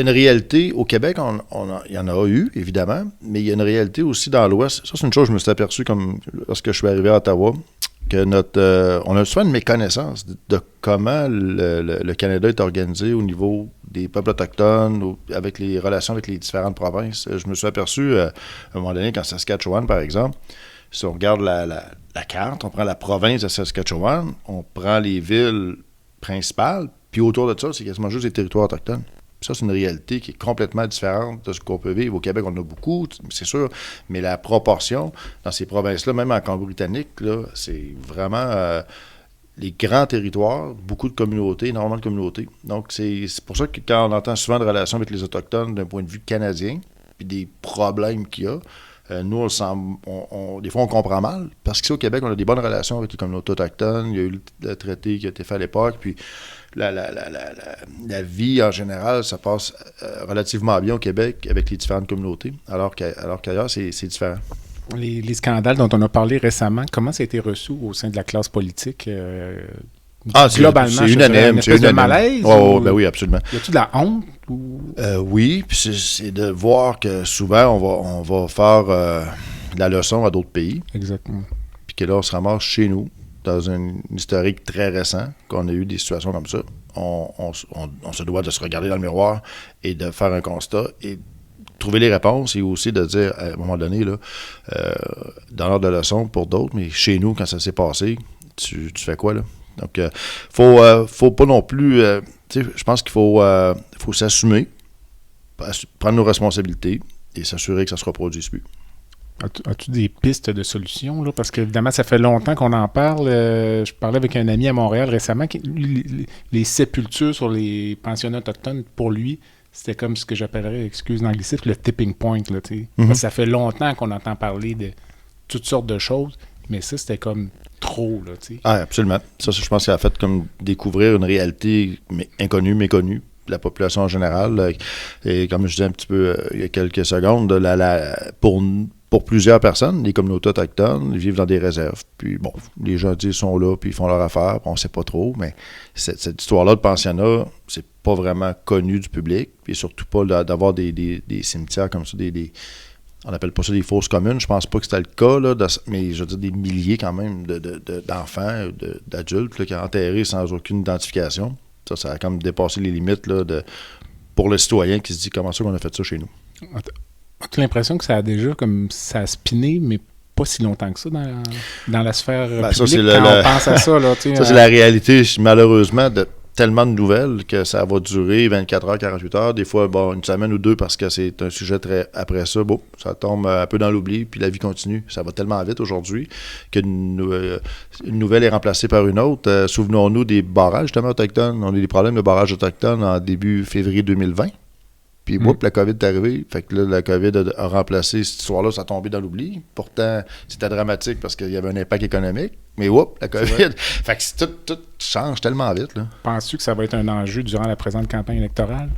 une réalité. Au Québec, il y en a eu, évidemment, mais il y a une réalité aussi dans l'Ouest. Ça, c'est une chose que je me suis aperçu lorsque je suis arrivé à Ottawa, que on a souvent une méconnaissance de comment le Canada est organisé au niveau des peuples autochtones, avec les relations avec les différentes provinces. Je me suis aperçu, à un moment donné, qu'en Saskatchewan, par exemple, si on regarde la carte, on prend la province de Saskatchewan, on prend les villes principales, puis autour de ça, c'est quasiment juste des territoires autochtones. Ça, c'est une réalité qui est complètement différente de ce qu'on peut vivre. Au Québec, on en a beaucoup, c'est sûr, mais la proportion dans ces provinces-là, même en Colombie-Britannique, là, c'est vraiment les grands territoires, beaucoup de communautés, énormément de communautés. Donc, c'est pour ça que quand on entend souvent de relations avec les Autochtones d'un point de vue canadien, puis des problèmes qu'il y a, nous, des fois, on comprend mal, parce qu'ici, au Québec, on a des bonnes relations avec les communautés autochtones. Il y a eu le traité qui a été fait à l'époque, puis la vie, en général, ça passe relativement bien au Québec avec les différentes communautés, alors qu'ailleurs, c'est différent. Les scandales dont on a parlé récemment, comment ça a été reçu au sein de la classe politique globalement? C'est unanime. Une espèce de malaise? Ben oui, absolument. Y a-t-il de la honte? Oui, puis c'est de voir que souvent, on va faire la leçon à d'autres pays. Exactement. Puis que là, on se ramasse chez nous, dans un historique très récent, qu'on a eu des situations comme ça. On se doit de se regarder dans le miroir et de faire un constat et trouver les réponses, et aussi de dire, à un moment donné, là, dans l'ordre de leçon pour d'autres, mais chez nous, quand ça s'est passé, tu fais quoi, là? Donc, faut pas non plus... je pense qu'il faut s'assumer, prendre nos responsabilités et s'assurer que ça se reproduise plus. As-tu des pistes de solutions, là? Parce qu'évidemment, ça fait longtemps qu'on en parle. Je parlais avec un ami à Montréal récemment, les sépultures sur les pensionnats autochtones, pour lui, c'était comme ce que j'appellerais, excuse l'anglicisme, le tipping point. Là, Parce que ça fait longtemps qu'on entend parler de toutes sortes de choses, mais ça, c'était comme trop. Là, absolument. Ça, je pense que ça a fait comme découvrir une réalité inconnue, méconnue. la population en général. Et comme je disais un petit peu il y a quelques secondes, pour plusieurs personnes, les communautés autochtones, ils vivent dans des réserves. Puis bon, les gens disent sont là, puis ils font leur affaire, puis on ne sait pas trop, mais cette histoire-là de pensionnat, c'est pas vraiment connu du public, puis surtout pas d'avoir des cimetières comme ça, on appelle pas ça des fosses communes, je pense pas que c'était le cas, là, mais je veux dire des milliers quand même d'enfants, d'adultes là, qui ont enterré sans aucune identification. Ça a comme dépassé les limites là, pour le citoyen qui se dit comment ça qu'on a fait ça chez nous. As-tu l'impression que ça a spiné, mais pas si longtemps que ça dans la sphère publique, ça, c'est on pense à ça? Là, ça, c'est la réalité, malheureusement, de tellement de nouvelles que ça va durer 24 heures, 48 heures, des fois une semaine ou deux parce que c'est un sujet très... Après ça, ça tombe un peu dans l'oubli, puis la vie continue. Ça va tellement vite aujourd'hui qu'une nouvelle est remplacée par une autre. Souvenons-nous des barrages, justement, autochtones. On a eu des problèmes de barrages autochtones en début février 2020. Puis, la COVID est arrivée. Fait que là, la COVID a remplacé cette histoire-là, ça a tombé dans l'oubli. Pourtant, c'était dramatique parce qu'il y avait un impact économique. Mais, la COVID. Fait que tout change tellement vite, là. Penses-tu que ça va être un enjeu durant la présente campagne électorale?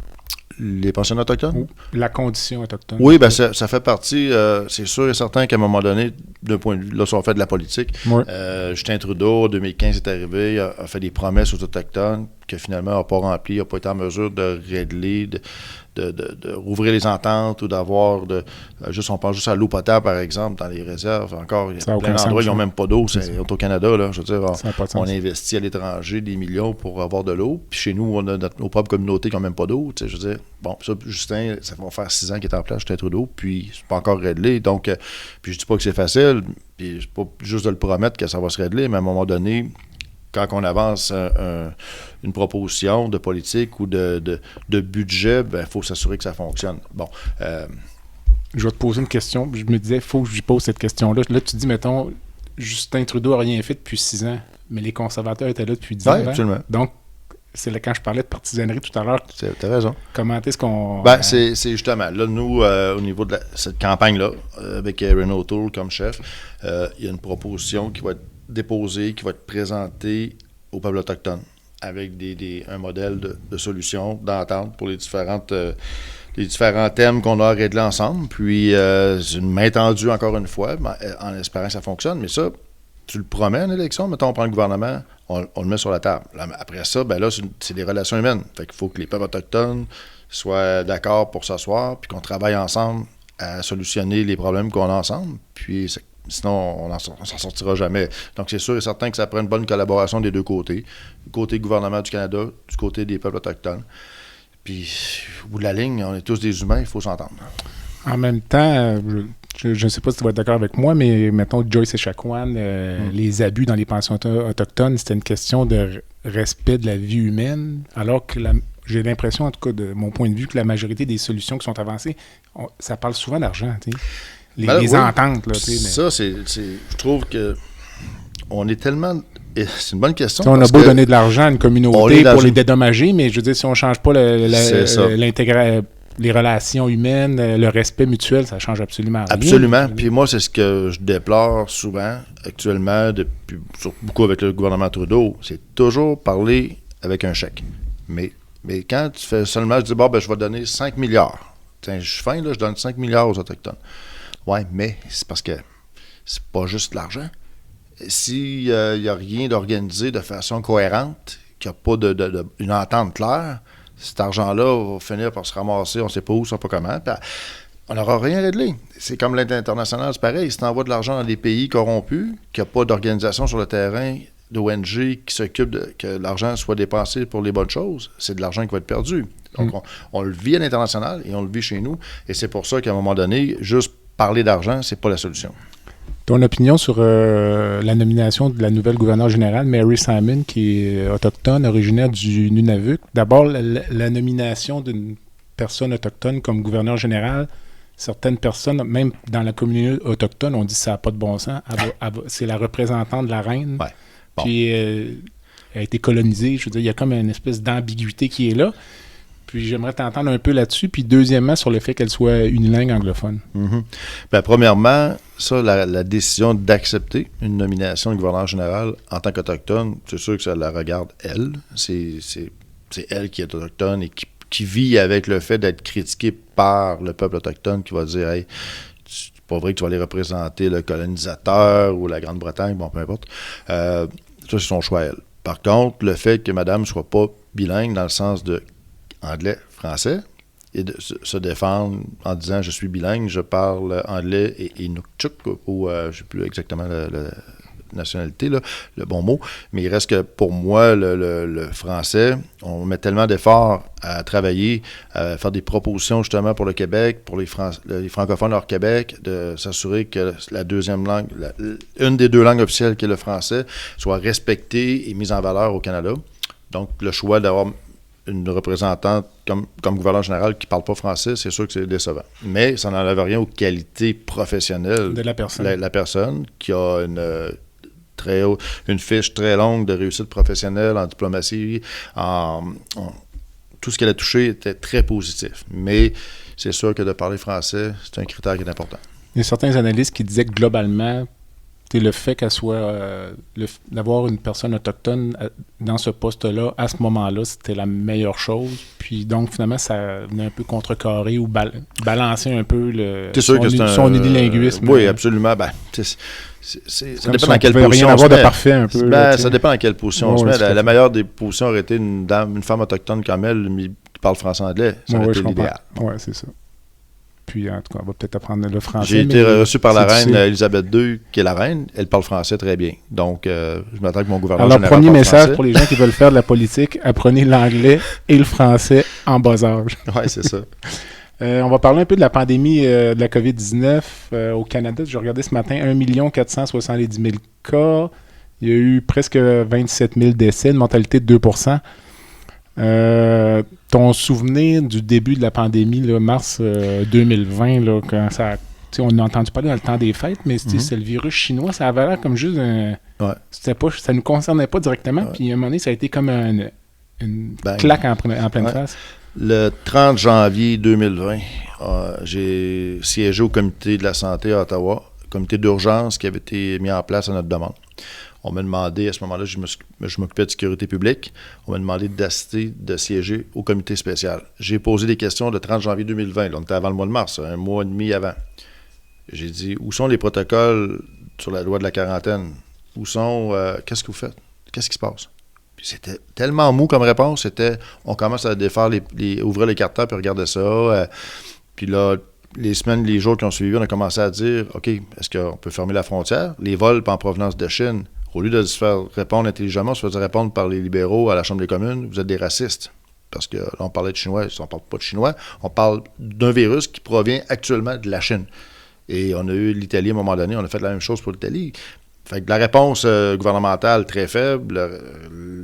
Les pensionnats autochtones? Ou la condition autochtone? Oui, bien, ça fait partie. C'est sûr et certain qu'à un moment donné, d'un point de vue, là, si on fait de la politique, Justin Trudeau, en 2015, est arrivé, a fait des promesses aux Autochtones que finalement n'a pas rempli, n'a pas été en mesure de régler, de rouvrir les ententes ou d'avoir on pense juste à l'eau potable, par exemple, dans les réserves. Encore, il y a plein d'endroits qui n'ont même pas d'eau. C'est au Canada, là. Je veux dire, on investit à l'étranger des millions pour avoir de l'eau. Puis chez nous, on a nos propres communautés qui n'ont même pas d'eau. Je veux dire, ça, Justin, ça va faire 6 ans qu'il est en place, Justin Trudeau, puis c'est pas encore réglé. Donc, puis je dis pas que c'est facile, puis c'est pas juste de le promettre que ça va se régler, mais à un moment donné, quand on avance une proposition de politique ou de budget, il faut s'assurer que ça fonctionne. Bon. Je vais te poser une question. Je me disais, il faut que je lui pose cette question-là. Là, tu dis, mettons, Justin Trudeau n'a rien fait depuis 6 ans, mais les conservateurs étaient là depuis 10 ans. Oui, absolument. Donc, c'est là quand je parlais de partisanerie tout à l'heure. Tu as raison. Comment est-ce qu'on... C'est justement, là, nous, au niveau de cette campagne-là, avec Renaud O'Toole comme chef, il y a une proposition qui va être déposé, qui va être présenté au peuple autochtone avec un modèle de solution, d'entente pour les différents thèmes qu'on a réglés ensemble. Puis, c'est une main tendue encore une fois, en espérant que ça fonctionne. Mais ça, tu le promets en élection, mettons, on prend le gouvernement, on le met sur la table. Là, après ça, c'est des relations humaines. Fait qu'il faut que les peuples autochtones soient d'accord pour s'asseoir, puis qu'on travaille ensemble à solutionner les problèmes qu'on a ensemble. Puis, sinon, on s'en sortira jamais. Donc, c'est sûr et certain que ça prend une bonne collaboration des deux côtés. Du côté gouvernement du Canada, du côté des peuples autochtones. Puis, au bout de la ligne, on est tous des humains, il faut s'entendre. En même temps, je ne sais pas si tu vas être d'accord avec moi, mais mettons Joyce Echaquan, les abus dans les pensions autochtones, c'était une question de respect de la vie humaine, alors que j'ai l'impression, en tout cas de mon point de vue, que la majorité des solutions qui sont avancées, ça parle souvent d'argent, tu sais. Les ententes. Là, ça, je trouve que on est tellement... C'est une bonne question. On a beau donner de l'argent à une communauté pour les dédommager, mais je veux dire, si on ne change pas les relations humaines, le respect mutuel, ça ne change absolument rien. Absolument. Puis moi, c'est ce que je déplore souvent, actuellement, beaucoup avec le gouvernement Trudeau, c'est toujours parler avec un chèque. Mais quand tu fais seulement, je dis, je vais donner 5 milliards. Tiens, je suis fin, là, je donne 5 milliards aux Autochtones. Oui, mais c'est parce que c'est pas juste de l'argent. S'il n'y a rien d'organisé de façon cohérente, qu'il n'y a pas une entente claire, cet argent-là va finir par se ramasser, on ne sait pas où, on ne sait pas comment, puis on n'aura rien réglé. C'est comme l'aide internationale, c'est pareil. Si tu envoies de l'argent dans des pays corrompus, qu'il n'y a pas d'organisation sur le terrain, d'ONG qui s'occupe que l'argent soit dépensé pour les bonnes choses, c'est de l'argent qui va être perdu. Donc, on le vit à l'international et on le vit chez nous. Et c'est pour ça qu'à un moment donné, juste parler d'argent, c'est pas la solution. Ton opinion sur la nomination de la nouvelle gouverneure générale, Mary Simon, qui est autochtone, originaire du Nunavut. D'abord, la nomination d'une personne autochtone comme gouverneur général, certaines personnes, même dans la communauté autochtone, on dit que ça n'a pas de bon sens. C'est la représentante de la reine. Ouais. Bon. Puis, elle a été colonisée. Je veux dire, il y a comme une espèce d'ambiguïté qui est là. Puis j'aimerais t'entendre un peu là-dessus. Puis deuxièmement, sur le fait qu'elle soit unilingue anglophone. Mm-hmm. Premièrement, ça, la décision d'accepter une nomination de gouverneur général en tant qu'autochtone, c'est sûr que ça la regarde elle. C'est elle qui est autochtone et qui vit avec le fait d'être critiqué par le peuple autochtone qui va dire « Hey, c'est pas vrai que tu vas aller représenter le colonisateur ou la Grande-Bretagne, bon, peu importe. » Ça, c'est son choix à elle. Par contre, le fait que madame ne soit pas bilingue dans le sens de anglais-français et de se défendre en disant « Je suis bilingue, je parle anglais et Inukchuk » ou je ne sais plus exactement la nationalité, là, le bon mot, mais il reste que pour moi, le français, on met tellement d'efforts à travailler, à faire des propositions justement pour le Québec, pour les francophones hors Québec, de s'assurer que la deuxième langue, une des deux langues officielles qui est le français, soit respectée et mise en valeur au Canada. Donc, le choix d'avoir une représentante comme gouverneur général qui ne parle pas français, c'est sûr que c'est décevant. Mais ça n'enlève rien aux qualités professionnelles de la personne. La personne qui a une fiche très longue de réussite professionnelle en diplomatie, tout ce qu'elle a touché était très positif. Mais c'est sûr que de parler français, c'est un critère qui est important. Il y a certains analystes qui disaient que globalement, le fait qu'elle soit d'avoir une personne autochtone dans ce poste-là, à ce moment-là, c'était la meilleure chose. Puis donc, finalement, ça venait un peu contrecarrer ou balancer un peu son unilinguisme. Oui, absolument. Ben, ça dépend dans quelle position on se met. De parfait un peu. Ça dépend dans quelle position on se met. La meilleure des positions aurait été une femme autochtone comme elle, qui parle français-anglais. Ça aurait été l'idéal. Oui, c'est ça. Puis, en tout cas, on va peut-être apprendre le français. J'ai été reçu par la reine Elisabeth II, qui est la reine. Elle parle français très bien. Donc, je m'attends que mon gouvernement général premier message français. Pour les gens qui veulent faire de la politique, apprenez l'anglais et le français en bas âge. Oui, c'est ça. On va parler un peu de la pandémie de la COVID-19 au Canada. Je regardais ce matin 1 470 000 cas. Il y a eu presque 27 000 décès, une mortalité de 2%. Ton souvenir du début de la pandémie, là, mars 2020, là, quand on a entendu parler dans le temps des fêtes, mais c'est le virus chinois, ça avait l'air comme juste ça ne nous concernait pas directement, puis à un moment donné, ça a été comme une claque en pleine face. Le 30 janvier 2020, j'ai siégé au comité de la santé à Ottawa, comité d'urgence qui avait été mis en place à notre demande. On m'a demandé, à ce moment-là, je m'occupais de sécurité publique, on m'a demandé d'assister, de siéger au comité spécial. J'ai posé des questions le 30 janvier 2020, là, on était avant le mois de mars, un mois et demi avant. J'ai dit, où sont les protocoles sur la loi de la quarantaine? Où sont, qu'est-ce que vous faites? Qu'est-ce qui se passe? Puis c'était tellement mou comme réponse, on commence à défaire, ouvrir les cartons puis regarder ça. Puis là, les semaines, les jours qui ont suivi, on a commencé à dire, OK, est-ce qu'on peut fermer la frontière? Les vols en provenance de Chine, au lieu de se faire répondre intelligemment, on se faisait répondre par les libéraux à la Chambre des communes, vous êtes des racistes. Parce que là, on parlait de Chinois, on ne parle pas de Chinois, on parle d'un virus qui provient actuellement de la Chine. Et on a eu l'Italie à un moment donné, on a fait la même chose pour l'Italie. Fait que la réponse gouvernementale très faible,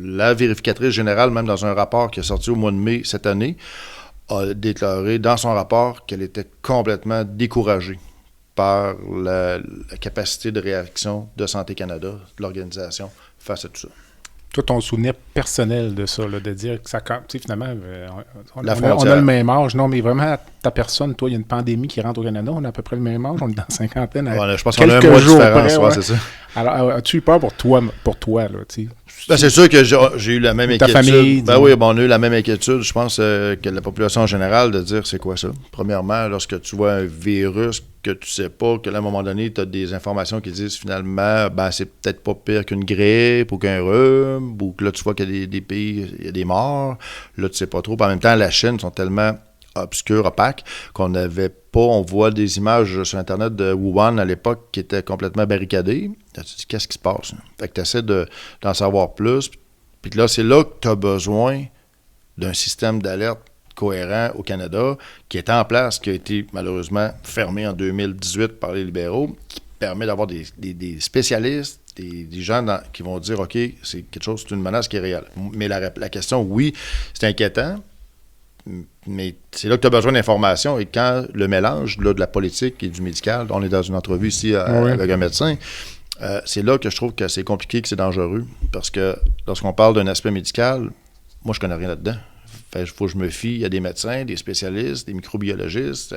la vérificatrice générale, même dans un rapport qui est sorti au mois de mai cette année, a déclaré dans son rapport qu'elle était complètement découragée par la capacité de réaction de Santé Canada, de l'organisation, face à tout ça. Toi, ton souvenir personnel de ça, là, de dire que ça, finalement, on a le même âge. Non, mais vraiment, ta personne, toi, il y a une pandémie qui rentre au Canada, on a à peu près le même âge, on est dans la cinquantaine. Je pense qu'on a un mois de différence, c'est ça. Alors, as-tu eu peur pour toi là, tu sais? Ben, c'est sûr que j'ai eu la même inquiétude. Ta famille, oui, on a eu la même inquiétude. Je pense que la population en général de dire c'est quoi ça. Premièrement, lorsque tu vois un virus que tu sais pas, que là, à un moment donné, tu as des informations qui disent finalement, c'est peut-être pas pire qu'une grippe ou qu'un rhume, ou que là, tu vois qu'il y a des pays, il y a des morts. Là, tu sais pas trop. Puis en même temps, la Chine sont tellement obscures, opaques, qu'on n'avait pas, on voit des images sur Internet de Wuhan à l'époque qui étaient complètement barricadées. Là, tu te dis, qu'est-ce qui se passe? Fait que tu essaies d'en savoir plus. Puis là, c'est là que tu as besoin d'un système d'alerte cohérent au Canada qui est en place, qui a été malheureusement fermé en 2018 par les libéraux, qui permet d'avoir des spécialistes, des gens qui vont dire, OK, c'est quelque chose, c'est une menace qui est réelle. Mais la question, oui, c'est inquiétant, mais c'est là que tu as besoin d'informations. Et quand le mélange là, de la politique et du médical, on est dans une entrevue ici avec un médecin, c'est là que je trouve que c'est compliqué, que c'est dangereux. Parce que lorsqu'on parle d'un aspect médical, moi, je connais rien là-dedans. Il faut que je me fie à des médecins, des spécialistes, des microbiologistes,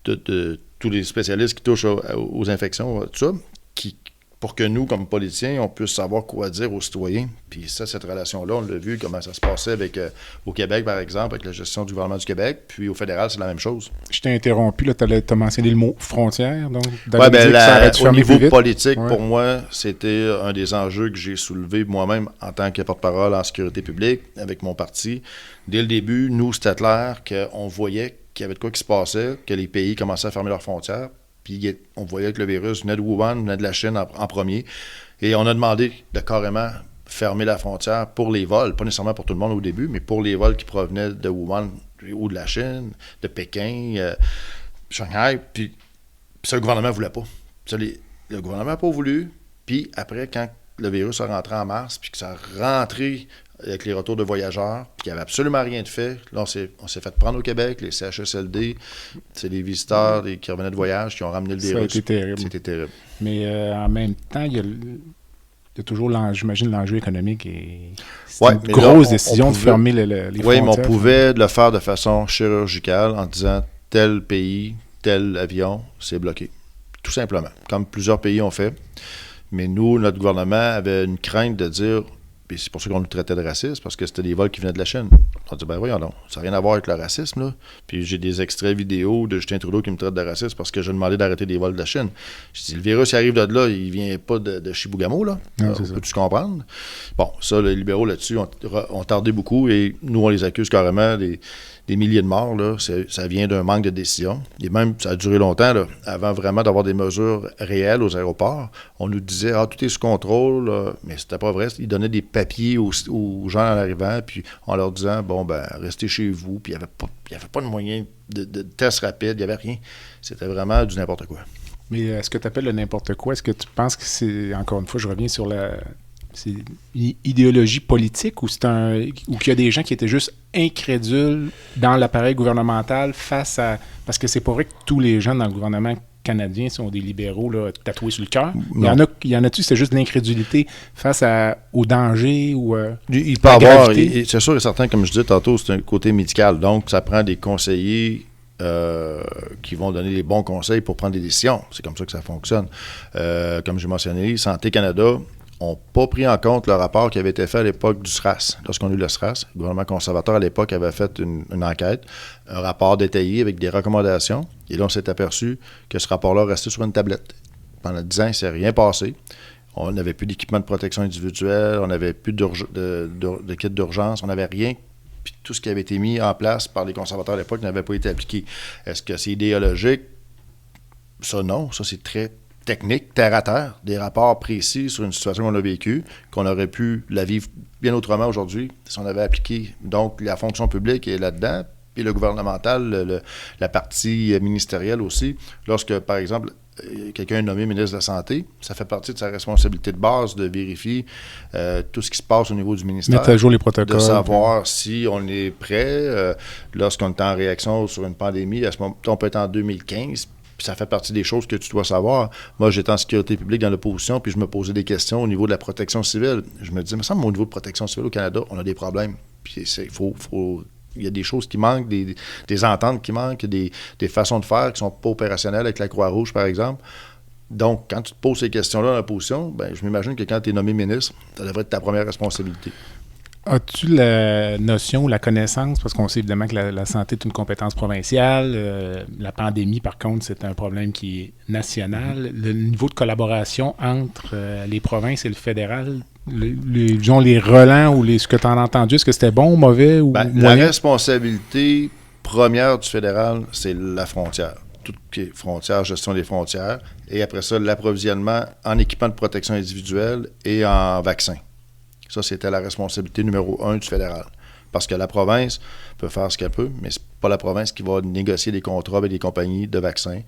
tous les spécialistes qui touchent aux infections, tout ça, pour que nous, comme politiciens, on puisse savoir quoi dire aux citoyens. Puis ça, cette relation-là, on l'a vu, comment ça se passait avec, au Québec, par exemple, avec la gestion du gouvernement du Québec. Puis au fédéral, c'est la même chose. Je t'ai interrompu, là, tu as mentionné le mot frontière. Donc, au niveau politique, pour moi, c'était un des enjeux que j'ai soulevé moi-même en tant que porte-parole en sécurité publique avec mon parti. Dès le début, nous, c'était clair qu'on voyait qu'il y avait de quoi qui se passait, que les pays commençaient à fermer leurs frontières. Puis on voyait que le virus venait de Wuhan, venait de la Chine en premier. Et on a demandé de carrément fermer la frontière pour les vols, pas nécessairement pour tout le monde au début, mais pour les vols qui provenaient de Wuhan ou de la Chine, de Pékin, Shanghai. Puis ça, le gouvernement ne voulait pas. Ça, le gouvernement n'a pas voulu. Puis après, quand le virus a rentré en mars, puis que ça a rentré avec les retours de voyageurs, puis qu'il n'y avait absolument rien de fait. Là, on s'est fait prendre au Québec, les CHSLD, c'est les visiteurs qui revenaient de voyage qui ont ramené le virus. Ça a été terrible. C'était terrible. Mais en même temps, il y a toujours, j'imagine, l'enjeu économique. C'est une grosse décision de fermer les frontières. Oui, mais on pouvait le faire de façon chirurgicale en disant tel pays, tel avion, c'est bloqué. Tout simplement. Comme plusieurs pays ont fait. Mais nous, notre gouvernement avait une crainte de dire... Puis c'est pour ça qu'on nous traitait de racistes, parce que c'était des vols qui venaient de la Chine. On dit, ben voyons donc, ça n'a rien à voir avec le racisme, là. Puis j'ai des extraits vidéo de Justin Trudeau qui me traite de raciste parce que j'ai demandé d'arrêter des vols de la Chine. Je dis, le virus, il arrive de là, il vient pas de Chibougamau, là. Peux-tu comprendre? Bon, ça, les libéraux là-dessus ont tardé beaucoup et nous, on les accuse carrément des milliers de morts, là, ça vient d'un manque de décision. Et même, ça a duré longtemps, là, avant vraiment d'avoir des mesures réelles aux aéroports. On nous disait, tout est sous contrôle, là. Mais c'était pas vrai. Ils donnaient des papiers aux gens en arrivant, puis en leur disant, bon, ben, restez chez vous, puis il n'y avait pas de moyen de test rapide, il n'y avait rien. C'était vraiment du n'importe quoi. Mais est-ce que tu appelles le n'importe quoi? Est-ce que tu penses que c'est, encore une fois, je reviens sur c'est une idéologie politique ou ou qu'il y a des gens qui étaient juste incrédules dans l'appareil gouvernemental parce que c'est pas vrai que tous les gens dans le gouvernement canadien sont des libéraux là, tatoués sur le cœur. Il y en a-tu, c'est juste de l'incrédulité face au danger ou il peut avoir, c'est sûr et certain, comme je disais tantôt, c'est un côté médical. Donc, ça prend des conseillers qui vont donner les bons conseils pour prendre des décisions. C'est comme ça que ça fonctionne. Comme j'ai mentionné, Santé Canada n'ont pas pris en compte le rapport qui avait été fait à l'époque du SRAS. Lorsqu'on a eu le SRAS, le gouvernement conservateur à l'époque avait fait une enquête, un rapport détaillé avec des recommandations. Et là, on s'est aperçu que ce rapport-là restait sur une tablette. Pendant 10 ans, il ne s'est rien passé. On n'avait plus d'équipement de protection individuelle, on n'avait plus de kit d'urgence, on n'avait rien. Puis tout ce qui avait été mis en place par les conservateurs à l'époque n'avait pas été appliqué. Est-ce que c'est idéologique? Ça, non. Ça, c'est très technique, terre à terre, des rapports précis sur une situation qu'on a vécue, qu'on aurait pu la vivre bien autrement aujourd'hui si on avait appliqué. Donc, la fonction publique est là-dedans, puis le gouvernemental, la partie ministérielle aussi. Lorsque, par exemple, quelqu'un est nommé ministre de la Santé, ça fait partie de sa responsabilité de base de vérifier tout ce qui se passe au niveau du ministère. Mettre à jour les protocoles. De savoir si on est prêt lorsqu'on est en réaction sur une pandémie. À ce moment, on peut être en 2015, puis ça fait partie des choses que tu dois savoir. Moi, j'étais en sécurité publique dans l'opposition, puis je me posais des questions au niveau de la protection civile. Je me disais, il me semble au niveau de protection civile au Canada, on a des problèmes. Puis il y a des choses qui manquent, des ententes qui manquent, des façons de faire qui ne sont pas opérationnelles avec la Croix-Rouge, par exemple. Donc, quand tu te poses ces questions-là dans l'opposition, ben, je m'imagine que quand tu es nommé ministre, ça devrait être ta première responsabilité. As-tu la notion ou la connaissance, parce qu'on sait évidemment que la santé est une compétence provinciale, la pandémie, par contre, c'est un problème qui est national. Le niveau de collaboration entre les provinces et le fédéral, disons les relents ou ce que tu en as entendu, est-ce que c'était bon ou mauvais? La responsabilité première du fédéral, c'est la frontière. Tout ce qui est frontière, gestion des frontières, et après ça, l'approvisionnement en équipement de protection individuelle et en vaccins. Ça, c'était la responsabilité numéro 1 du fédéral. Parce que la province peut faire ce qu'elle peut, mais c'est pas la province qui va négocier des contrats avec des compagnies de vaccins.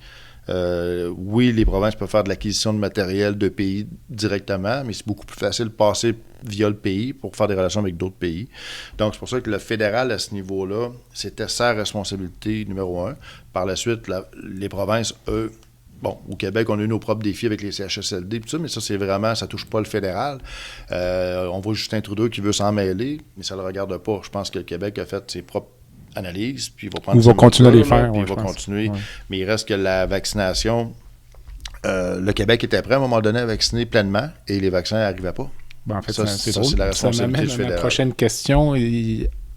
Oui, les provinces peuvent faire de l'acquisition de matériel de pays directement, mais c'est beaucoup plus facile de passer via le pays pour faire des relations avec d'autres pays. Donc, c'est pour ça que le fédéral, à ce niveau-là, c'était sa responsabilité numéro 1. Par la suite, les provinces, eux, bon, au Québec, on a eu nos propres défis avec les CHSLD, tout ça, mais ça, c'est vraiment, ça touche pas le fédéral. On voit Justin Trudeau qui veut s'en mêler, mais ça le regarde pas. Je pense que le Québec a fait ses propres analyses, puis il va prendre... Il va continuer à les faire. Puis il va continuer. Ouais. Mais il reste que la vaccination, le Québec était prêt à un moment donné à vacciner pleinement et les vaccins n'arrivaient pas. En fait, Ça, c'est ça, drôle. c'est la Ça responsabilité m'amène du à ma fédéral. prochaine question.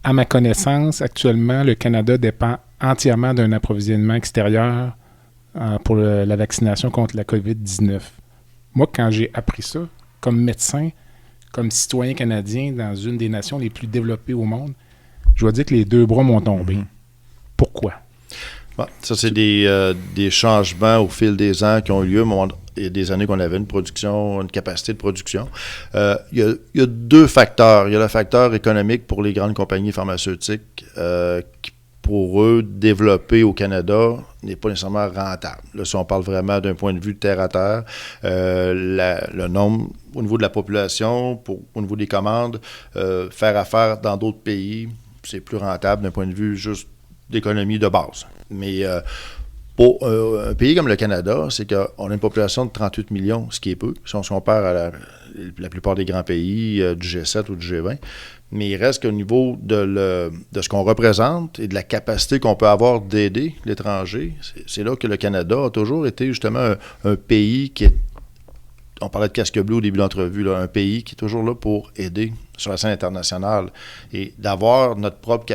À ma connaissance, actuellement, le Canada dépend entièrement d'un approvisionnement extérieur pour la vaccination contre la COVID-19. Moi, quand j'ai appris ça, comme médecin, comme citoyen canadien dans une des nations les plus développées au monde, je dois dire que les deux bras m'ont tombé. Pourquoi? Bon, ça, c'est des changements au fil des ans qui ont eu lieu. Il y a des années qu'on avait une capacité de production. Il y a deux facteurs. Il y a le facteur économique pour les grandes compagnies pharmaceutiques qui, pour eux, développer au Canada n'est pas nécessairement rentable. Là, si on parle vraiment d'un point de vue terre à terre, le nombre au niveau de la population, au niveau des commandes, faire affaire dans d'autres pays, c'est plus rentable d'un point de vue juste d'économie de base. Mais pour un pays comme le Canada, c'est qu'on a une population de 38 millions, ce qui est peu, si on se compare à la plupart des grands pays du G7 ou du G20. Mais il reste qu'au niveau de ce qu'on représente et de la capacité qu'on peut avoir d'aider l'étranger, c'est là que le Canada a toujours été justement un pays qui est, on parlait de casque bleu au début de l'entrevue, là, un pays qui est toujours là pour aider sur la scène internationale et d'avoir notre propre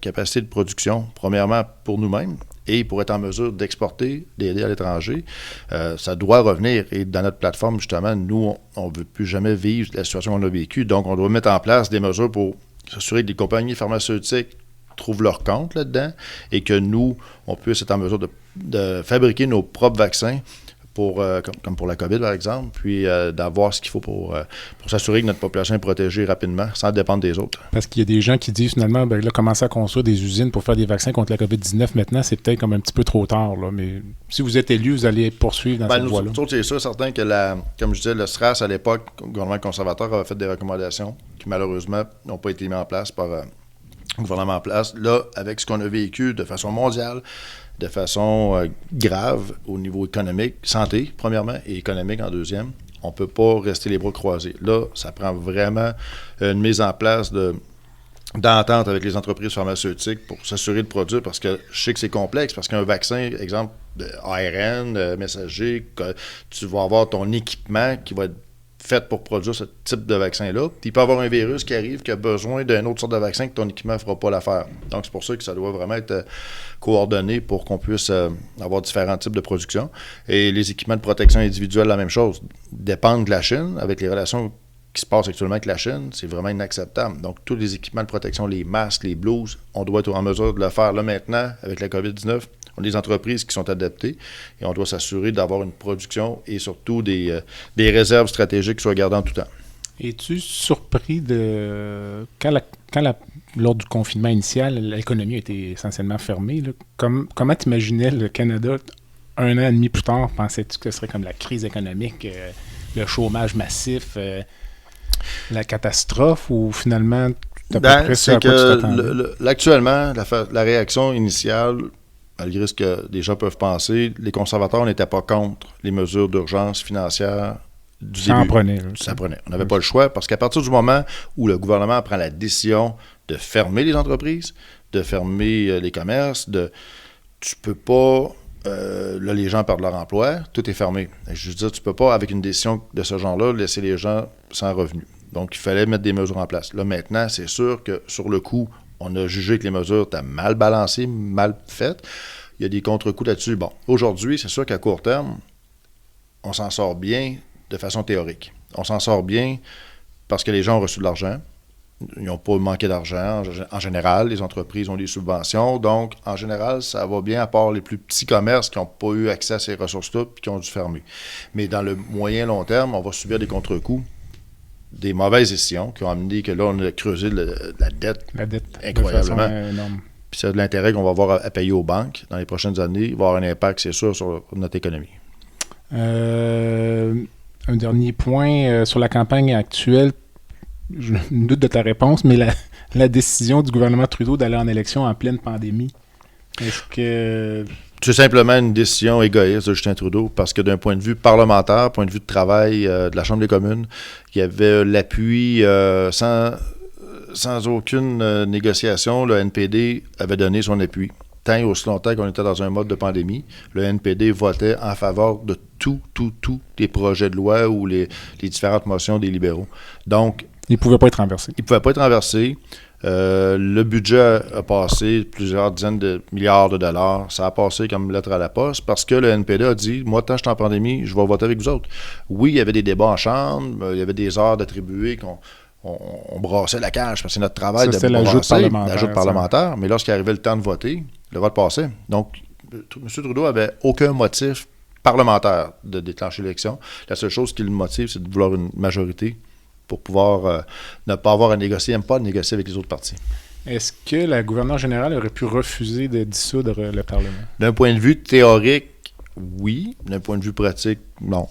capacité de production, premièrement pour nous-mêmes et pour être en mesure d'exporter, d'aider à l'étranger, ça doit revenir. Et dans notre plateforme, justement, nous, on ne veut plus jamais vivre la situation qu'on a vécue. Donc, on doit mettre en place des mesures pour s'assurer que les compagnies pharmaceutiques trouvent leur compte là-dedans et que nous, on puisse être en mesure de fabriquer nos propres vaccins comme pour la COVID, par exemple, puis d'avoir ce qu'il faut pour s'assurer que notre population est protégée rapidement, sans dépendre des autres. Parce qu'il y a des gens qui disent finalement, ben là, commencer à construire des usines pour faire des vaccins contre la COVID-19 maintenant, c'est peut-être comme un petit peu trop tard. Là, mais si vous êtes élu, vous allez poursuivre dans cette voie-là. Nous autres, c'est sûr, certain que, comme je disais, le SRAS, à l'époque, le gouvernement conservateur avait fait des recommandations qui, malheureusement, n'ont pas été mises en place par le gouvernement en place. Là, avec ce qu'on a vécu de façon mondiale, de façon grave au niveau économique, santé, premièrement, et économique en deuxième, on ne peut pas rester les bras croisés. Là, ça prend vraiment une mise en place d'entente avec les entreprises pharmaceutiques pour s'assurer de produire, parce que je sais que c'est complexe, parce qu'un vaccin, exemple, ARN, messager, tu vas avoir ton équipement qui va être fait pour produire ce type de vaccin-là. Puis il peut y avoir un virus qui arrive qui a besoin d'une autre sorte de vaccin que ton équipement ne fera pas l'affaire. Donc, c'est pour ça que ça doit vraiment être coordonné pour qu'on puisse avoir différents types de production. Et les équipements de protection individuelle, la même chose, dépendent de la Chine. Avec les relations qui se passent actuellement avec la Chine, c'est vraiment inacceptable. Donc, tous les équipements de protection, les masques, les blouses, on doit être en mesure de le faire là maintenant avec la COVID-19. On a des entreprises qui sont adaptées et on doit s'assurer d'avoir une production et surtout des réserves stratégiques qui soient gardées en tout temps. Es-tu surpris de... Lors du confinement initial, l'économie a été essentiellement fermée. Là. Comment t'imaginais le Canada un an et demi plus tard? Pensais-tu que ce serait comme la crise économique, le chômage massif, la catastrophe, ou finalement, tu as pas c'est que actuellement, la réaction initiale, malgré ce que des gens peuvent penser, les conservateurs n'étaient pas contre les mesures d'urgence financière du début. Ça prenait. On n'avait pas le choix, parce qu'à partir du moment où le gouvernement prend la décision de fermer les entreprises, de fermer les commerces, tu peux pas... là, les gens perdent leur emploi, tout est fermé. Je veux dire, tu peux pas, avec une décision de ce genre-là, laisser les gens sans revenus. Donc, il fallait mettre des mesures en place. Là, maintenant, c'est sûr que sur le coup, on a jugé que les mesures étaient mal balancées, mal faites. Il y a des contre-coups là-dessus. Bon, aujourd'hui, c'est sûr qu'à court terme, on s'en sort bien de façon théorique. On s'en sort bien parce que les gens ont reçu de l'argent. Ils n'ont pas manqué d'argent. En général, les entreprises ont des subventions. Donc, en général, ça va bien, à part les plus petits commerces qui n'ont pas eu accès à ces ressources-là et qui ont dû fermer. Mais dans le moyen-long terme, on va subir des contre-coups, des mauvaises décisions qui ont amené que là, on a creusé la dette incroyablement. Puis c'est de l'intérêt qu'on va avoir à payer aux banques dans les prochaines années. Il va avoir un impact, c'est sûr, sur notre économie. Un dernier point sur la campagne actuelle. Je me doute de ta réponse, mais la décision du gouvernement Trudeau d'aller en élection en pleine pandémie, est-ce que... C'est simplement une décision égoïste de Justin Trudeau, parce que d'un point de vue parlementaire, point de vue de travail de la Chambre des communes, il y avait l'appui sans aucune négociation. Le NPD avait donné son appui. tant et aussi longtemps qu'on était dans un mode de pandémie, le NPD votait en faveur de tous les projets de loi ou les différentes motions des libéraux. Donc, il ne pouvait pas être renversé. Il ne pouvait pas être renversé. Le budget a passé plusieurs dizaines de milliards de dollars. Ça a passé comme lettre à la poste parce que le NPD a dit, moi, tant que je suis en pandémie, je vais voter avec vous autres. Oui, il y avait des débats en chambre, il y avait des heures d'attribuer on brassait la cage parce que c'est notre travail de brasser l'ajout parlementaire. Mais lorsqu'il arrivait le temps de voter, le vote passait. Donc, M. Trudeau n'avait aucun motif parlementaire de déclencher l'élection. La seule chose qui le motive, c'est de vouloir une majorité pour pouvoir ne pas avoir à négocier, même pas négocier avec les autres partis. Est-ce que la gouverneure générale aurait pu refuser de dissoudre le Parlement? D'un point de vue théorique, oui. D'un point de vue pratique, non.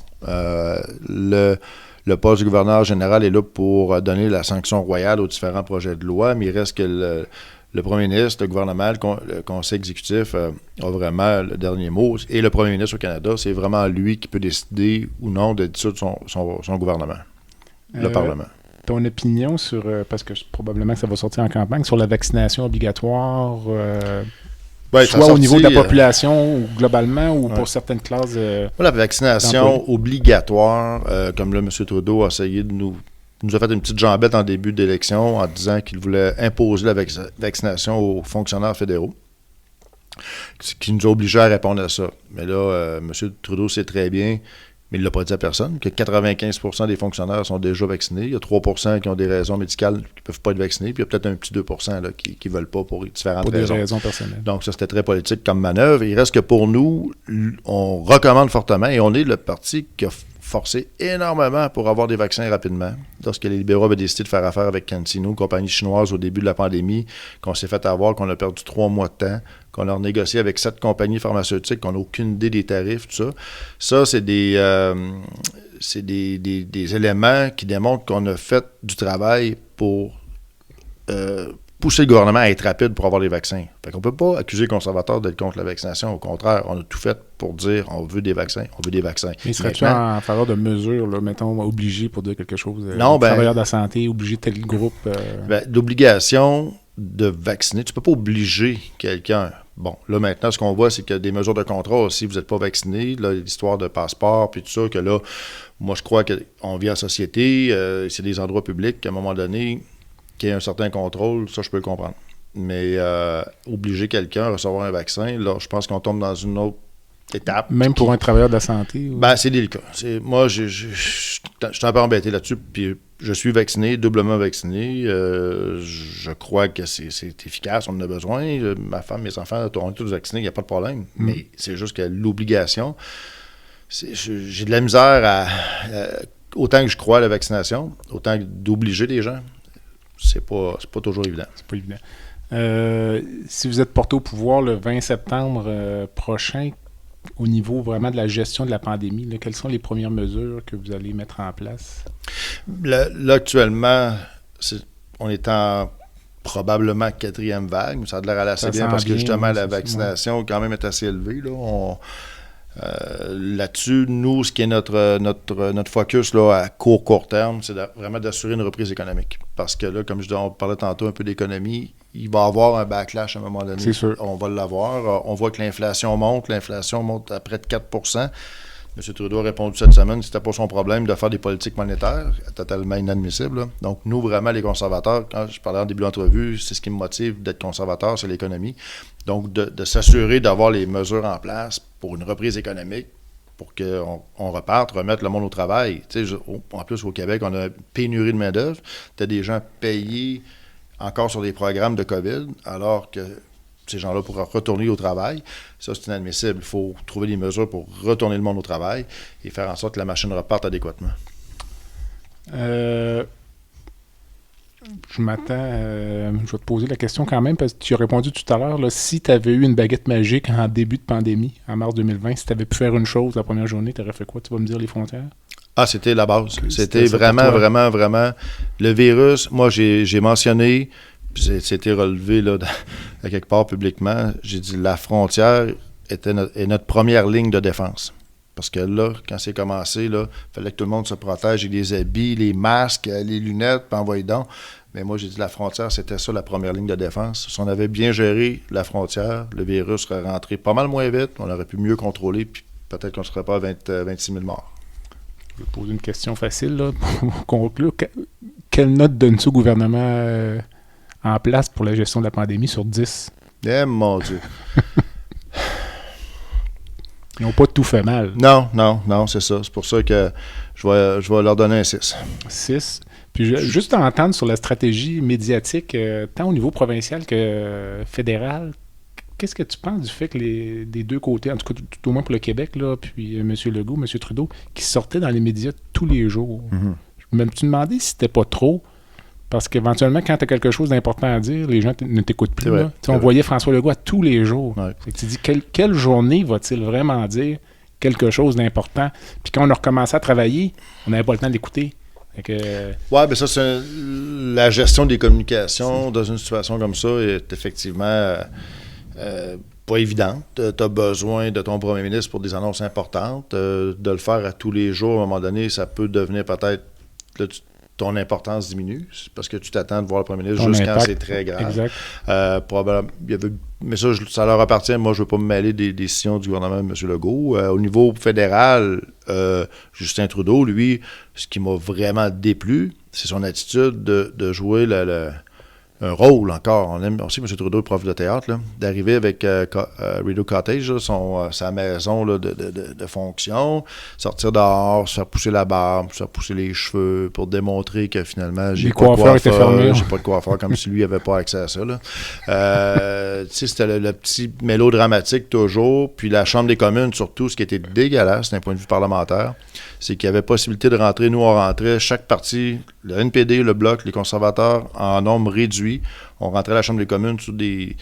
Le poste du gouverneur général est là pour donner la sanction royale aux différents projets de loi, mais il reste que le premier ministre, le gouvernement, le conseil exécutif a vraiment le dernier mot. Et le premier ministre au Canada, c'est vraiment lui qui peut décider ou non de dissoudre son gouvernement, le Parlement. Ton opinion sur, parce que probablement que ça va sortir en campagne, sur la vaccination obligatoire, soit au niveau de la population ou globalement ou pour certaines classes la vaccination obligatoire, comme là, M. Trudeau a essayé de nous a fait une petite jambette en début d'élection en disant qu'il voulait imposer la vaccination aux fonctionnaires fédéraux, ce qui nous a obligés à répondre à ça. Mais là, M. Trudeau sait très bien, mais il ne l'a pas dit à personne, que 95% des fonctionnaires sont déjà vaccinés. Il y a 3% qui ont des raisons médicales qui ne peuvent pas être vaccinés, puis il y a peut-être un petit 2% là, qui ne veulent pas pour différentes raisons. Pour des raisons personnelles. Donc ça, c'était très politique comme manœuvre. Il reste que pour nous, on recommande fortement, et on est le parti qui a forcé énormément pour avoir des vaccins rapidement. Lorsque les libéraux avaient décidé de faire affaire avec CanSino, une compagnie chinoise au début de la pandémie, qu'on s'est fait avoir, qu'on a perdu 3 mois de temps, qu'on a renégocié avec 7 compagnies pharmaceutiques, qu'on n'a aucune idée des tarifs, tout ça. Ça, c'est des éléments qui démontrent qu'on a fait du travail pour pousser le gouvernement à être rapide pour avoir les vaccins. Fait qu'on ne peut pas accuser les conservateurs d'être contre la vaccination. Au contraire, on a tout fait pour dire on veut des vaccins, on veut des vaccins. Mais serais-tu en faveur de mesures, là, mettons, obligées pour dire quelque chose? Non, travailleurs de la santé, obligés de tel groupe? L'obligation de vacciner, tu ne peux pas obliger quelqu'un. Bon, là, maintenant, ce qu'on voit, c'est qu'il y a des mesures de contrôle. Si vous n'êtes pas vacciné, là, l'histoire de passeport, puis tout ça, que là, moi, je crois qu'on vit en société, c'est des endroits publics, qu'à un moment donné, qu'il y ait un certain contrôle, ça, je peux le comprendre. Mais obliger quelqu'un à recevoir un vaccin, là, je pense qu'on tombe dans une autre étape. Même pour un travailleur de la santé? Ou... c'est délicat. Moi, je suis un peu embêté là-dessus, puis je suis vacciné, doublement vacciné. Je crois que c'est efficace, on en a besoin. Ma femme, mes enfants, on est tous vaccinés, il n'y a pas de problème. Mais c'est juste que l'obligation, j'ai de la misère autant que je crois à la vaccination, autant que d'obliger les gens. C'est pas toujours évident. C'est pas évident. Si vous êtes porté au pouvoir le 20 septembre prochain, au niveau vraiment de la gestion de la pandémie, là, quelles sont les premières mesures que vous allez mettre en place? Là actuellement, on est en probablement 4e vague, mais ça a l'air assez bien parce que justement la vaccination quand même est assez élevée. Là. Là-dessus, nous, ce qui est notre focus là, à court terme, c'est vraiment d'assurer une reprise économique. Parce que là, comme on parlait tantôt un peu d'économie, il va y avoir un backlash à un moment donné. C'est sûr. On va l'avoir. On voit que l'inflation monte à près de 4%. M. Trudeau a répondu cette semaine que c'était pas son problème de faire des politiques monétaires, totalement inadmissible. Là. Donc, nous, vraiment, les conservateurs, quand je parlais en début d'entrevue, c'est ce qui me motive d'être conservateur, c'est l'économie. Donc, de s'assurer d'avoir les mesures en place pour une reprise économique, pour qu'on reparte, remettre le monde au travail. En plus, au Québec, on a une pénurie de main-d'œuvre. Tu as des gens payés encore sur des programmes de COVID, alors que ces gens-là pourraient retourner au travail. Ça, c'est inadmissible. Il faut trouver des mesures pour retourner le monde au travail et faire en sorte que la machine reparte adéquatement. Je m'attends... je vais te poser la question quand même, parce que tu as répondu tout à l'heure, là, si tu avais eu une baguette magique en début de pandémie, en mars 2020, si tu avais pu faire une chose la première journée, tu aurais fait quoi? Tu vas me dire les frontières? C'était la base. C'était vraiment le virus. Moi, j'ai mentionné... C'était relevé là, à quelque part publiquement. J'ai dit la frontière est notre première ligne de défense. Parce que là, quand c'est commencé, il fallait que tout le monde se protège avec des habits, les masques, les lunettes, puis envoyer donc. Mais moi, j'ai dit la frontière, c'était ça la première ligne de défense. Si on avait bien géré la frontière, le virus serait rentré pas mal moins vite, on aurait pu mieux contrôler, puis peut-être qu'on ne serait pas à 26 000 morts. Je vais poser une question facile là, pour conclure. Quelle note donne-tu au gouvernement en place pour la gestion de la pandémie sur 10? Eh mon Dieu! Ils n'ont pas tout fait mal. Non, c'est ça. C'est pour ça que je vais leur donner un 6. 6. Puis juste à entendre sur la stratégie médiatique, tant au niveau provincial que fédéral, qu'est-ce que tu penses du fait que les deux côtés, en tout cas tout au moins pour le Québec, là, puis M. Legault, M. Trudeau, qui sortaient dans les médias tous les jours? Mm-hmm. Je me suis demandé si c'était pas trop, parce qu'éventuellement, quand tu as quelque chose d'important à dire, les gens ne t'écoutent plus. Vrai, on voyait François Legault à tous les jours. Ouais. Tu dis, quelle journée va-t-il vraiment dire quelque chose d'important? Puis quand on a recommencé à travailler, on n'avait pas le temps d'écouter. Oui, bien ça, c'est la gestion des communications dans une situation comme ça est effectivement pas évidente. Tu as besoin de ton premier ministre pour des annonces importantes. De le faire à tous les jours, à un moment donné, ça peut devenir peut-être... Là, ton importance diminue parce que tu t'attends de voir le premier ministre juste quand c'est très grave. Exact. Mais ça leur appartient. Moi, je ne veux pas me mêler des décisions du gouvernement de M. Legault. Au niveau fédéral, Justin Trudeau, lui, ce qui m'a vraiment déplu, c'est son attitude de jouer un rôle encore. On sait que M. Trudeau est prof de théâtre, là, d'arriver avec Rideau Cottage, sa maison là, de fonction, sortir dehors, se faire pousser la barbe, se faire pousser les cheveux pour démontrer que finalement, j'ai pas de coiffeur comme si lui n'avait pas accès à ça. C'était le petit mélo dramatique toujours. Puis la Chambre des communes, surtout, ce qui était dégueulasse d'un point de vue parlementaire, c'est qu'il y avait possibilité de rentrer. Nous, on rentrait, chaque parti, le NPD, le Bloc, les conservateurs, en nombre réduit. On rentrait à la Chambre des communes sous des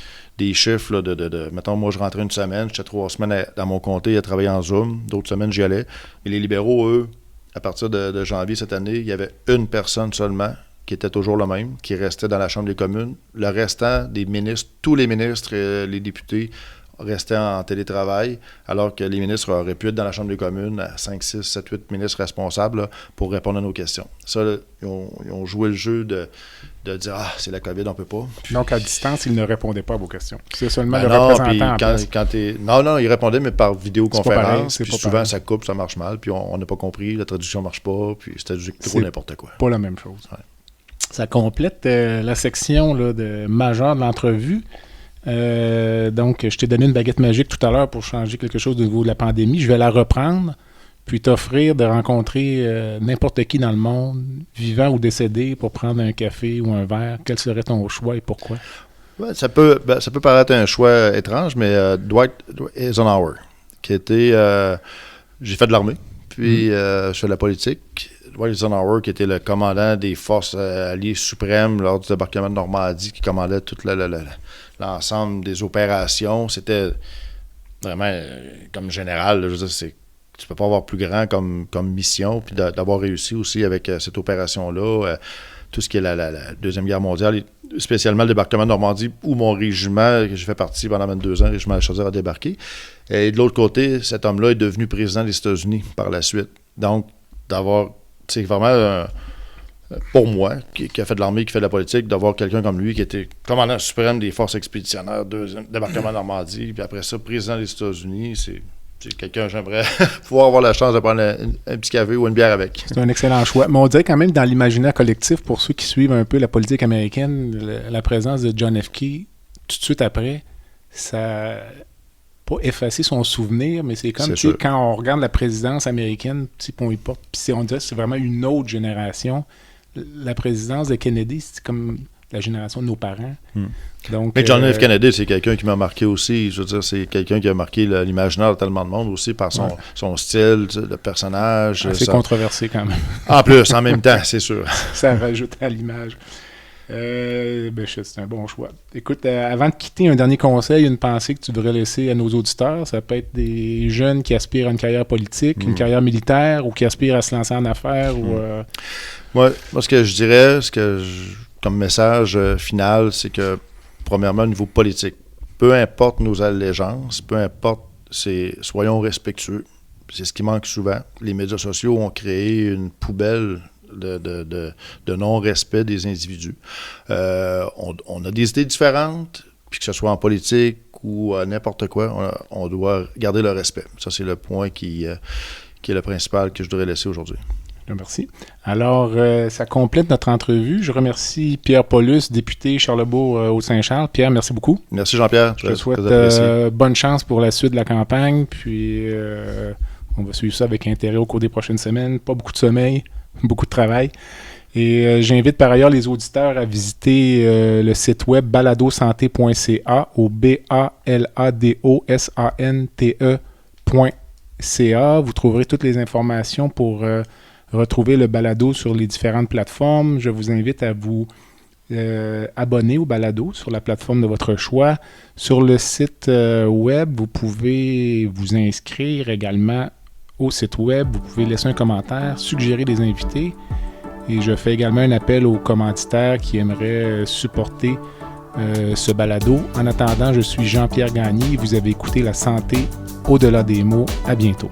chiffres là, mettons, moi, je rentrais une semaine, j'étais 3 semaines dans mon comté à travailler en Zoom. D'autres semaines, j'y allais. Et les libéraux, eux, à partir de janvier cette année, il y avait une personne seulement qui était toujours le même, qui restait dans la Chambre des communes. Le restant des ministres, tous les ministres et les députés restaient en télétravail, alors que les ministres auraient pu être dans la Chambre des communes à 5, 6, 7, 8 ministres responsables là, pour répondre à nos questions. Ça, là, ils ont joué le jeu de dire « Ah, c'est la COVID, on peut pas. » Donc, à distance, ils ne répondaient pas à vos questions. C'est seulement le représentant en place. Non, ils répondaient, mais par vidéoconférence. Puis souvent, ça coupe, ça marche mal, puis on n'a pas compris, la traduction ne marche pas, puis c'était trop n'importe quoi. Pas la même chose. Ouais. Ça complète la section là, majeure de l'entrevue. Donc, je t'ai donné une baguette magique tout à l'heure pour changer quelque chose au niveau de la pandémie. Je vais la reprendre, puis t'offrir de rencontrer n'importe qui dans le monde, vivant ou décédé, pour prendre un café ou un verre. Quel serait ton choix et pourquoi? Ouais, ça peut paraître un choix étrange, mais Dwight Eisenhower, qui était... j'ai fait de l'armée, puis je fais de la politique. Dwight Eisenhower, qui était le commandant des forces alliées suprêmes lors du débarquement de Normandie, qui commandait tout l'ensemble des opérations. C'était vraiment comme général. Là, je veux dire, tu peux pas avoir plus grand comme mission, puis d'avoir réussi aussi avec cette opération-là. Tout ce qui est la Deuxième Guerre mondiale, spécialement le débarquement de Normandie, où mon régiment, que j'ai fait partie pendant 22 ans, le régiment de la Chaudière, a débarqué. Et de l'autre côté, cet homme-là est devenu président des États-Unis par la suite. Donc, d'avoir... C'est vraiment, pour moi, qui a fait de l'armée, qui fait de la politique, d'avoir quelqu'un comme lui qui était commandant suprême des forces expéditionnaires, débarquement de Normandie, puis après ça, président des États-Unis, c'est quelqu'un que j'aimerais pouvoir avoir la chance de prendre un petit café ou une bière avec. C'est un excellent choix. Mais on dirait quand même dans l'imaginaire collectif, pour ceux qui suivent un peu la politique américaine, la présence de John F. Kennedy, tout de suite après, ça... pas effacer son souvenir, mais c'est comme quand on regarde la présidence américaine, on y porte, puis on dirait que c'est vraiment une autre génération. La présidence de Kennedy, c'est comme la génération de nos parents. Donc, mais John F. Kennedy, c'est quelqu'un qui m'a marqué aussi. Je veux dire, c'est quelqu'un qui a marqué l'imaginaire de tellement de monde aussi par son style, le personnage. C'est controversé quand même. En plus, en même temps, c'est sûr. Ça rajoute à l'image. C'est un bon choix. Écoute, avant de quitter, un dernier conseil, une pensée que tu devrais laisser à nos auditeurs. Ça peut être des jeunes qui aspirent à une carrière politique, une carrière militaire, ou qui aspirent à se lancer en affaires. Moi, ce que je dirais, comme message final, c'est que, premièrement, au niveau politique, peu importe nos allégeances, peu importe, soyons respectueux. C'est ce qui manque souvent. Les médias sociaux ont créé une poubelle de non-respect des individus. On a des idées différentes, puis que ce soit en politique ou à n'importe quoi, on doit garder le respect. Ça, c'est le point qui est le principal que je voudrais laisser aujourd'hui. Merci. Alors, ça complète notre entrevue. Je remercie Pierre Paulus, député Charlebourg-Haut-Saint-Charles. Pierre, merci beaucoup. Merci Jean-Pierre. Je te souhaite bonne chance pour la suite de la campagne. Puis, on va suivre ça avec intérêt au cours des prochaines semaines. Pas beaucoup de sommeil, beaucoup de travail. Et j'invite par ailleurs les auditeurs à visiter le site web baladosante.ca au baladosante.ca. Vous trouverez toutes les informations pour retrouver le balado sur les différentes plateformes. Je vous invite à vous abonner au balado sur la plateforme de votre choix. Sur le site web, vous pouvez vous inscrire également au site web. Vous pouvez laisser un commentaire, suggérer des invités. Et je fais également un appel aux commanditaires qui aimeraient supporter ce balado. En attendant, je suis Jean-Pierre Gagné. Vous avez écouté La santé au-delà des mots. À bientôt.